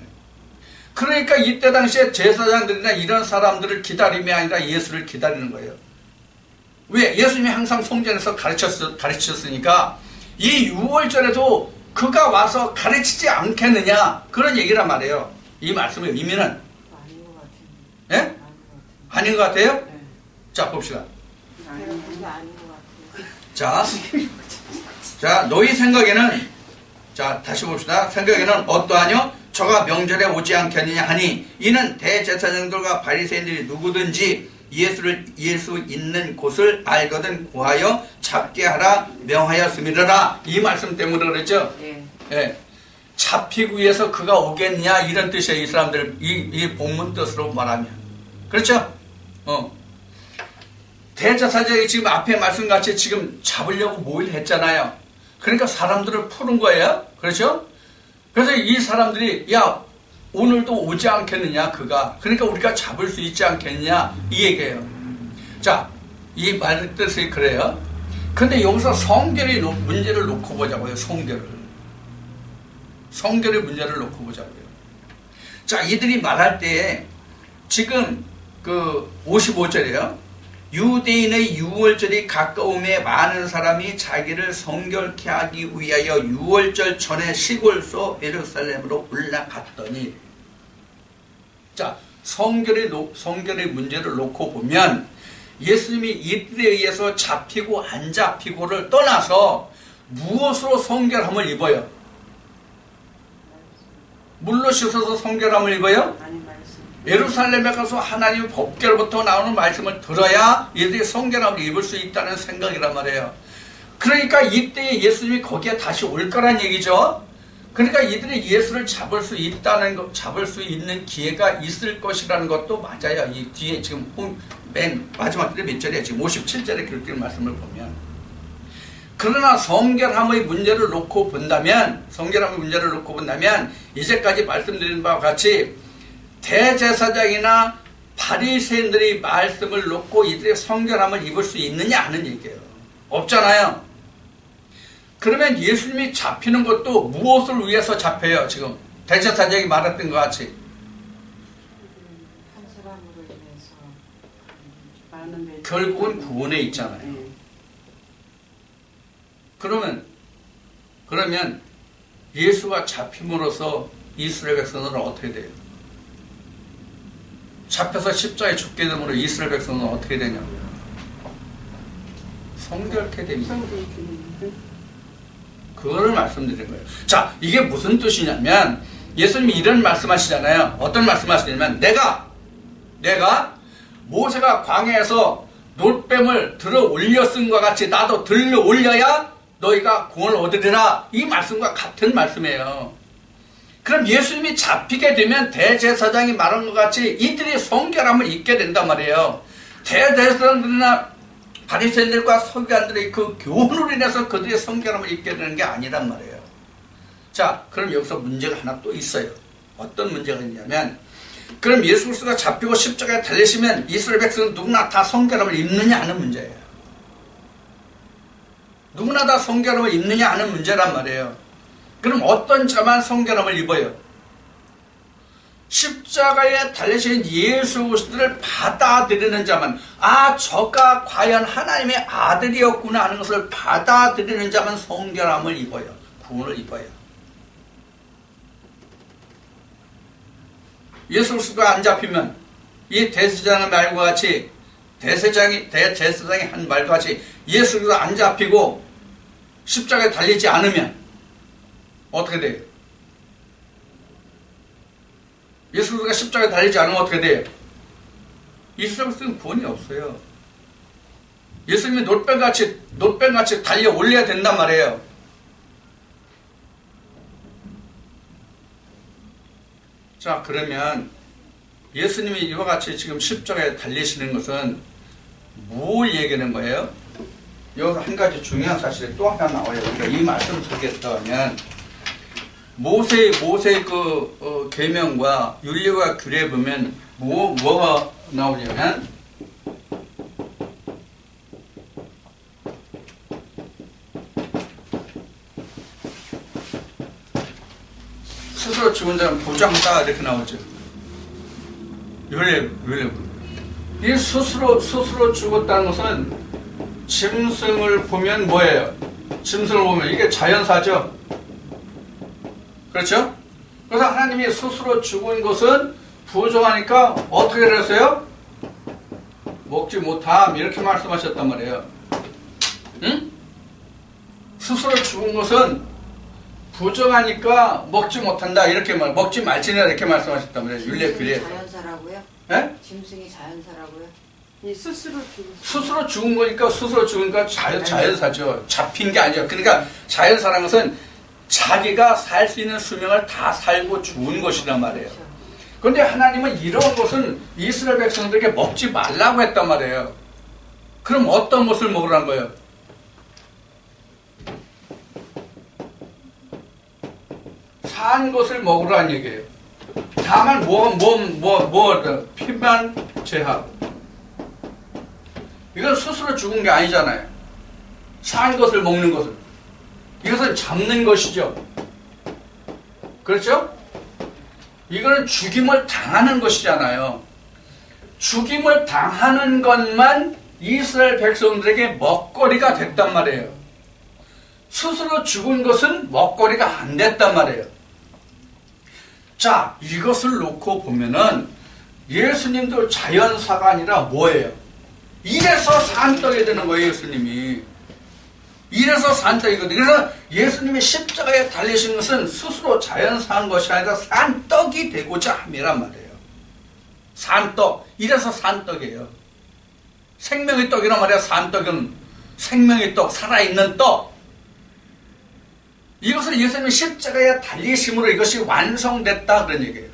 그러니까 이때 당시에 제사장들이나 이런 사람들을 기다림이 아니라 예수를 기다리는 거예요. 왜? 예수님이 항상 성전에서 가르치셨으니까 이 유월절에도 그가 와서 가르치지 않겠느냐, 그런 얘기란 말이에요. 이 말씀의 의미는 아닌 것 같아요. 예? 아닌 것 같아요? 네. 자, 봅시다. 아닌 것 같아요. 자, 너희 생각에는, 자, 다시 봅시다. 생각에는 어떠하뇨? 저가 명절에 오지 않겠느냐 하니 이는 대제사장들과 바리새인들이 누구든지 예수 있는 곳을 알거든 구하여 잡게 하라 명하였음이라. 이 말씀 때문에 그랬죠. 예. 잡히기 위해서 그가 오겠냐 이런 뜻이에요. 이 사람들 이 본문 뜻으로 말하면 그렇죠. 대제사장이 지금 앞에 말씀같이 지금 잡으려고 모의를 했잖아요. 그러니까 사람들을 푸는 거예요. 그렇죠. 그래서 이 사람들이 야 오늘도 오지 않겠느냐 그가. 그러니까 우리가 잡을 수 있지 않겠느냐 이 얘기예요. 자, 이 말 뜻이 그래요. 근데 여기서 성결의 문제를 놓고 보자고요. 성결의 문제를 놓고 보자고요. 자, 이들이 말할 때에 지금 그 55절이에요. 유대인의 유월절이 가까움에 많은 사람이 자기를 성결케 하기 위하여 유월절 전에 시골서 예루살렘으로 올라갔더니. 자, 성결의 문제를 놓고 보면 예수님이 이들에 의해서 잡히고 안 잡히고를 떠나서 무엇으로 성결함을 입어요? 물로 씻어서 성결함을 입어요? 예루살렘에 가서 하나님의 법궤로부터 나오는 말씀을 들어야 이들이 성결함을 입을 수 있다는 생각이란 말이에요. 그러니까 이때 예수님이 거기에 다시 올 거란 얘기죠. 그러니까 이들이 예수를 잡을 수 있는 기회가 있을 것이라는 것도 맞아요. 이 뒤에 지금 맨 마지막 절에 몇 절이에요? 지금 57절에 기록된 말씀을 보면. 그러나 성결함의 문제를 놓고 본다면 이제까지 말씀드린 바와 같이 대제사장이나 바리새인들의 말씀을 놓고 이들의 성결함을 입을 수 있느냐 하는 얘기예요. 없잖아요. 그러면 예수님이 잡히는 것도 무엇을 위해서 잡혀요? 지금 대제사장이 말했던 것 같이 한 사람으로 인해서 많은 결국은 구원에 있잖아요. 그러면 예수가 잡힘으로써 이스라엘 백성들은 어떻게 돼요? 잡혀서 십자가에 죽게 되므로 이스라엘 백성은 어떻게 되냐고요? 성결케 됩니다. 그거를 말씀드린 거예요. 자, 이게 무슨 뜻이냐면 예수님이 이런 말씀하시잖아요. 어떤 말씀하시냐면 내가 모세가 광야에서 놋뱀을 들어 올려 쓴 것 같이 나도 들려 올려야 너희가 구원을 얻으리라. 이 말씀과 같은 말씀이에요. 그럼 예수님이 잡히게 되면 대제사장이 말한 것 같이 이들이 성결함을 입게 된단 말이에요. 대제사장들이나 바리새인들과 서기관들의 그 교훈으로 인해서 그들의 성결함을 입게 되는 게 아니란 말이에요. 자, 그럼 여기서 문제가 하나 또 있어요. 어떤 문제가 있냐면 그럼 예수 그리스도가 잡히고 십자가에 달리시면 이스라엘 백성은 누구나 다 성결함을 입느냐 하는 문제예요. 누구나 다 성결함을 입느냐 하는 문제란 말이에요. 그럼 어떤 자만 성결함을 입어요? 십자가에 달리신 예수 그리스도를 받아들이는 자만, 아, 저가 과연 하나님의 아들이었구나 하는 것을 받아들이는 자만 성결함을 입어요. 구원을 입어요. 예수 그리스도가 안 잡히면 이 대제사장의 말과 같이 대제사장이 한 말과 같이 예수 그리스도가 안 잡히고 십자가에 달리지 않으면 어떻게 돼요? 예수 그리스도가 십자가에 달리지 않으면 어떻게 돼요? 예수 그리스도는 구원이 없어요. 예수님이 노뱀같이 달려 올려야 된단 말이에요. 자, 그러면 예수님이 이와 같이 지금 십자가에 달리시는 것은 뭘 얘기하는 거예요? 여기서 한 가지 중요한 사실이 또 하나 나와요. 그러니까 이 말씀 속에 들어가면 모세의 계명과 율례와 규례에 보면 뭐가 나오냐면 스스로 죽은 자는 보장다 이렇게 나오죠. 율례. 이 스스로 죽었다는 것은 짐승을 보면 뭐예요? 짐승을 보면 이게 자연사죠. 그렇죠? 그래서 하나님이 스스로 죽은 것은 부정하니까 어떻게 그랬어요? 먹지 못함 이렇게 말씀하셨단 말이에요. 응? 스스로 죽은 것은 부정하니까 먹지 못한다 이렇게 먹지 말지냐 이렇게 말씀하셨단 말이에요. 율례 규례. 자연사라고요? 네? 짐승이 자연사라고요? 스스로 죽은 거니까 스스로 죽으니까 자연사죠. 잡힌 게 아니죠. 그러니까 자연사라는 것은 자기가 살 수 있는 수명을 다 살고 죽은 것이란 말이에요. 그런데 하나님은 이런 것은 이스라엘 백성들에게 먹지 말라고 했단 말이에요. 그럼 어떤 것을 먹으라는 거예요? 산 것을 먹으라는 얘기예요. 다만 피만 제하고 이건 스스로 죽은 게 아니잖아요. 산 것을 먹는 것을. 이것은 잡는 것이죠. 그렇죠? 이거는 죽임을 당하는 것이잖아요. 죽임을 당하는 것만 이스라엘 백성들에게 먹거리가 됐단 말이에요. 스스로 죽은 것은 먹거리가 안 됐단 말이에요. 자, 이것을 놓고 보면은 예수님도 자연사가 아니라 뭐예요? 이래서 산떡이 되는 거예요, 예수님이. 이래서 산떡이거든요. 그래서 예수님이 십자가에 달리신 것은 스스로 자연사한 것이 아니라 산떡이 되고자 함이란 말이에요. 산떡. 이래서 산떡이에요. 생명의 떡이란 말이야. 산떡은 생명의 떡, 살아있는 떡. 이것을 예수님이 십자가에 달리심으로 이것이 완성됐다 그런 얘기예요.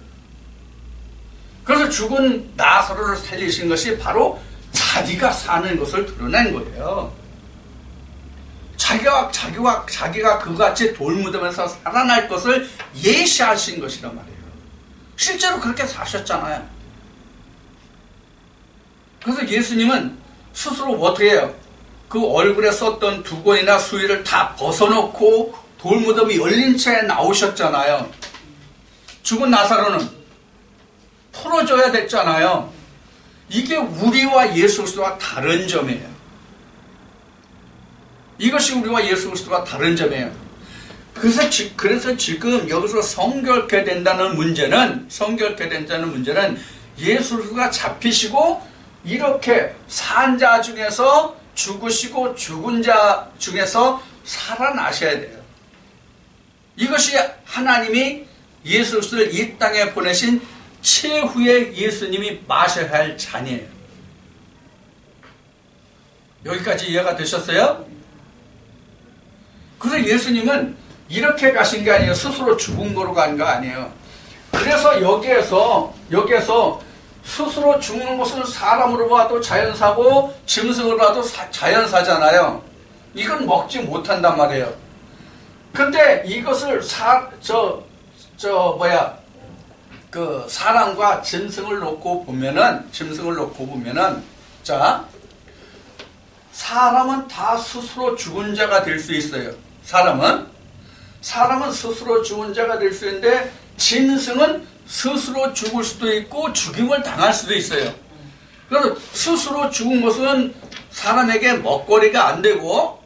그래서 죽은 나사로를 살리신 것이 바로 자기가 사는 것을 드러낸 거예요. 자기가 그같이 돌무덤에서 살아날 것을 예시하신 것이란 말이에요. 실제로 그렇게 사셨잖아요. 그래서 예수님은 스스로 어떻게 해요? 그 얼굴에 썼던 두건이나 수의를 다 벗어놓고 돌무덤이 열린 채 나오셨잖아요. 죽은 나사로는 풀어줘야 됐잖아요. 이게 우리와 예수 그리스도와 다른 점이에요. 이것이 우리와 예수 그리스도와 다른 점이에요. 그래서 지금 여기서 성결케 된다는 문제는 예수 그리스도가 잡히시고 이렇게 산 자 중에서 죽으시고 죽은 자 중에서 살아나셔야 돼요. 이것이 하나님이 예수 그리스도를 이 땅에 보내신 최후의 예수님이 마셔야 할 잔이에요. 여기까지 이해가 되셨어요? 그래서 예수님은 이렇게 가신 게 아니에요. 스스로 죽은 거로 간 거 아니에요. 그래서 여기에서 스스로 죽는 것은 사람으로 봐도 자연사고 짐승으로 봐도 자연사잖아요. 이건 먹지 못한단 말이에요. 근데 이것을 사람과 짐승을 놓고 보면은 자, 사람은 다 스스로 죽은 자가 될 수 있어요. 사람은 스스로 죽은 자가 될 수 있는데 짐승은 스스로 죽을 수도 있고 죽임을 당할 수도 있어요. 그래서 스스로 죽은 것은 사람에게 먹거리가 안 되고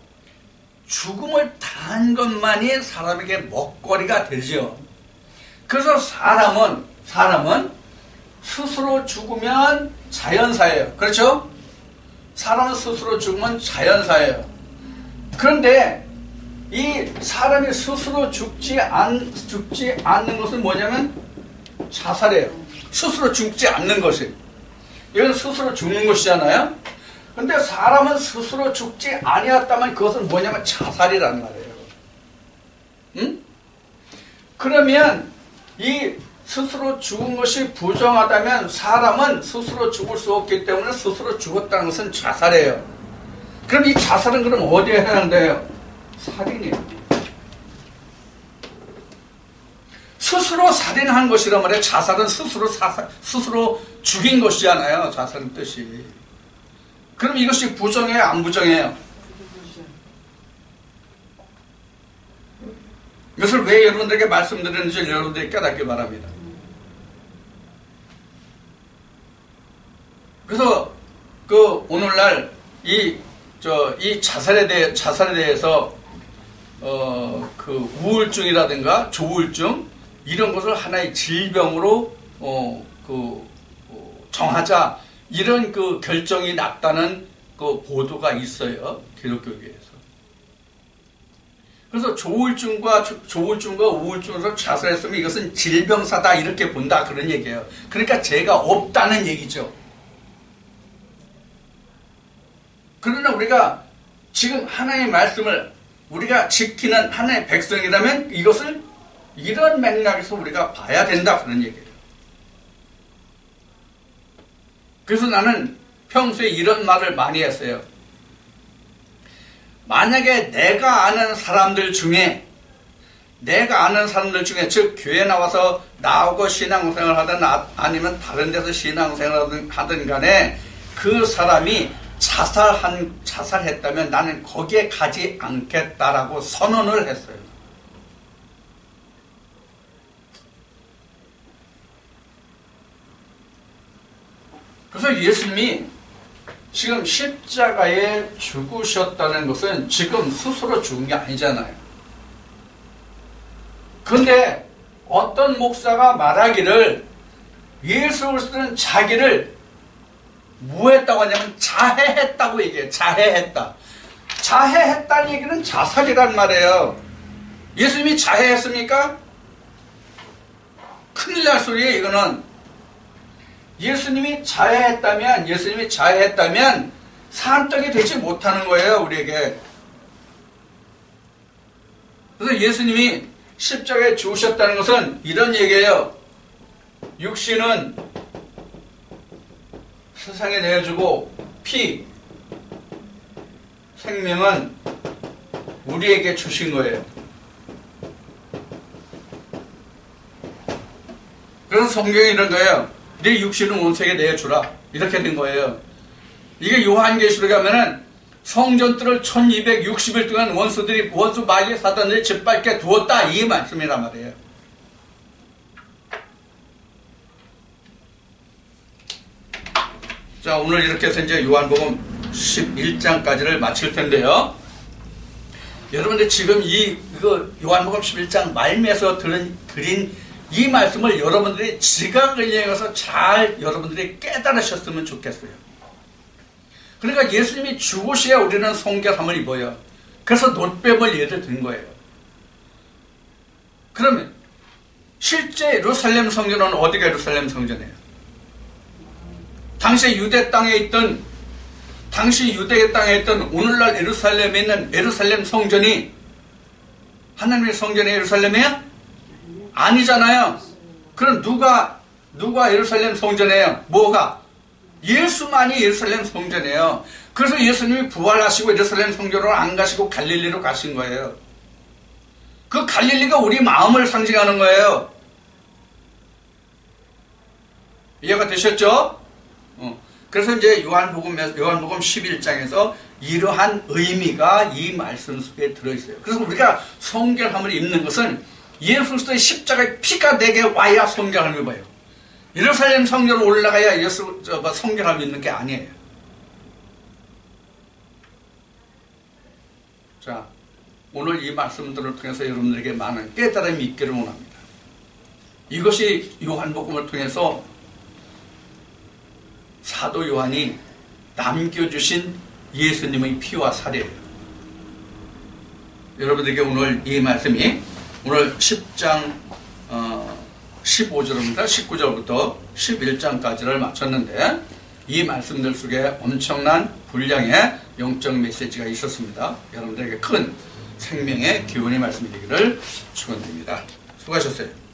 죽음을 당한 것만이 사람에게 먹거리가 되죠. 그래서 사람은 스스로 죽으면 자연사예요. 그렇죠? 사람은 스스로 죽으면 자연사예요. 그런데 이 사람이 스스로 죽지 않는 것은 뭐냐면 자살이에요. 스스로 죽지 않는 것이. 이건 스스로 죽는 것이잖아요. 근데 사람은 스스로 죽지 아니었다면 그것은 뭐냐면 자살이란 말이에요. 응? 그러면 이 스스로 죽은 것이 부정하다면 사람은 스스로 죽을 수 없기 때문에 스스로 죽었다는 것은 자살이에요. 그럼 이 자살은 그럼 어디에 해당돼요? 살인이에요. 스스로 살인한 것이란 말이에요. 자살은 스스로 죽인 것이잖아요. 자살은 뜻이. 그럼 이것이 부정해요? 안 부정해요? 이것을 왜 여러분들에게 말씀드리는지 여러분들이 깨닫기 바랍니다. 그래서 오늘날 이 자살에 대해서 우울증이라든가 조울증 이런 것을 하나의 질병으로 정하자 이런 결정이 났다는 보도가 있어요. 기독교계에서. 그래서 조울증과 우울증으로 자살했으면 이것은 질병사다 이렇게 본다 그런 얘기예요. 그러니까 죄가 없다는 얘기죠. 그러나 우리가 지금 하나님의 말씀을 우리가 지키는 하나님의 백성이라면 이것을 이런 맥락에서 우리가 봐야 된다 그런 얘기예요. 그래서 나는 평소에 이런 말을 많이 했어요. 만약에 내가 아는 사람들 중에 즉 교회 나와서 나오고 신앙생활을 하든 아니면 다른 데서 신앙생활을 하든 간에 그 사람이 자살했다면 나는 거기에 가지 않겠다라고 선언을 했어요. 그래서 예수님이 지금 십자가에 죽으셨다는 것은 지금 스스로 죽은 게 아니잖아요. 그런데 어떤 목사가 말하기를 예수 그리스도는 자기를 뭐 했다고 하냐면 자해했다고 얘기해요. 자해했다는 얘기는 자살이란 말이에요. 예수님이 자해했습니까? 큰일 날 소리예요. 이거는 예수님이 자해했다면 산떡이 되지 못하는 거예요. 우리에게. 그래서 예수님이 십자가에 죽으셨다는 것은 이런 얘기예요. 육신은 세상에 내어주고 생명은 우리에게 주신 거예요. 그래서 성경이 이런 거예요. 네 육신은 원수에게 내어주라. 이렇게 된 거예요. 이게 요한계시록에 가면은 성전들을 1260일 동안 원수 마귀의 사단들이 짓밟게 두었다. 이 말씀이란 말이에요. 자, 오늘 이렇게 해서 이제 요한복음 11장까지를 마칠 텐데요. 여러분들 지금 이거 요한복음 11장 말미에서 드린 이 말씀을 여러분들이 지각을 이용해서 잘 여러분들이 깨달으셨으면 좋겠어요. 그러니까 예수님이 죽으셔야 우리는 성결함을 입어요. 그래서 놋뱀을 예를 든 거예요. 그러면 실제 예루살렘 성전은 어디가 예루살렘 성전이에요? 당시 유대 땅에 있던 오늘날 예루살렘에 있는 예루살렘 성전이 하나님의 성전이 예루살렘이에요? 아니잖아요. 그럼 누가 예루살렘 성전이에요? 뭐가? 예수만이 예루살렘 성전이에요. 그래서 예수님이 부활하시고 예루살렘 성전으로 안 가시고 갈릴리로 가신 거예요. 그 갈릴리가 우리 마음을 상징하는 거예요. 이해가 되셨죠? 그래서 이제 요한복음 11장에서 이러한 의미가 이 말씀 속에 들어있어요. 그래서 우리가 성결함을 입는 것은 예수 그리스도의 십자가의 피가 내게 와야 성결함을 입어요. 예루살렘 성전으로 올라가야 성결함을 입는 게 아니에요. 자, 오늘 이 말씀들을 통해서 여러분들에게 많은 깨달음이 있기를 원합니다. 이것이 요한복음을 통해서 사도 요한이 남겨주신 예수님의 피와 살이에요. 여러분들에게 오늘 이 말씀이 오늘 10장 15절부터 19절부터 11장까지를 마쳤는데 이 말씀들 속에 엄청난 분량의 영적 메시지가 있었습니다. 여러분들에게 큰 생명의 기운의 말씀이 되기를 축원드립니다. 수고하셨어요.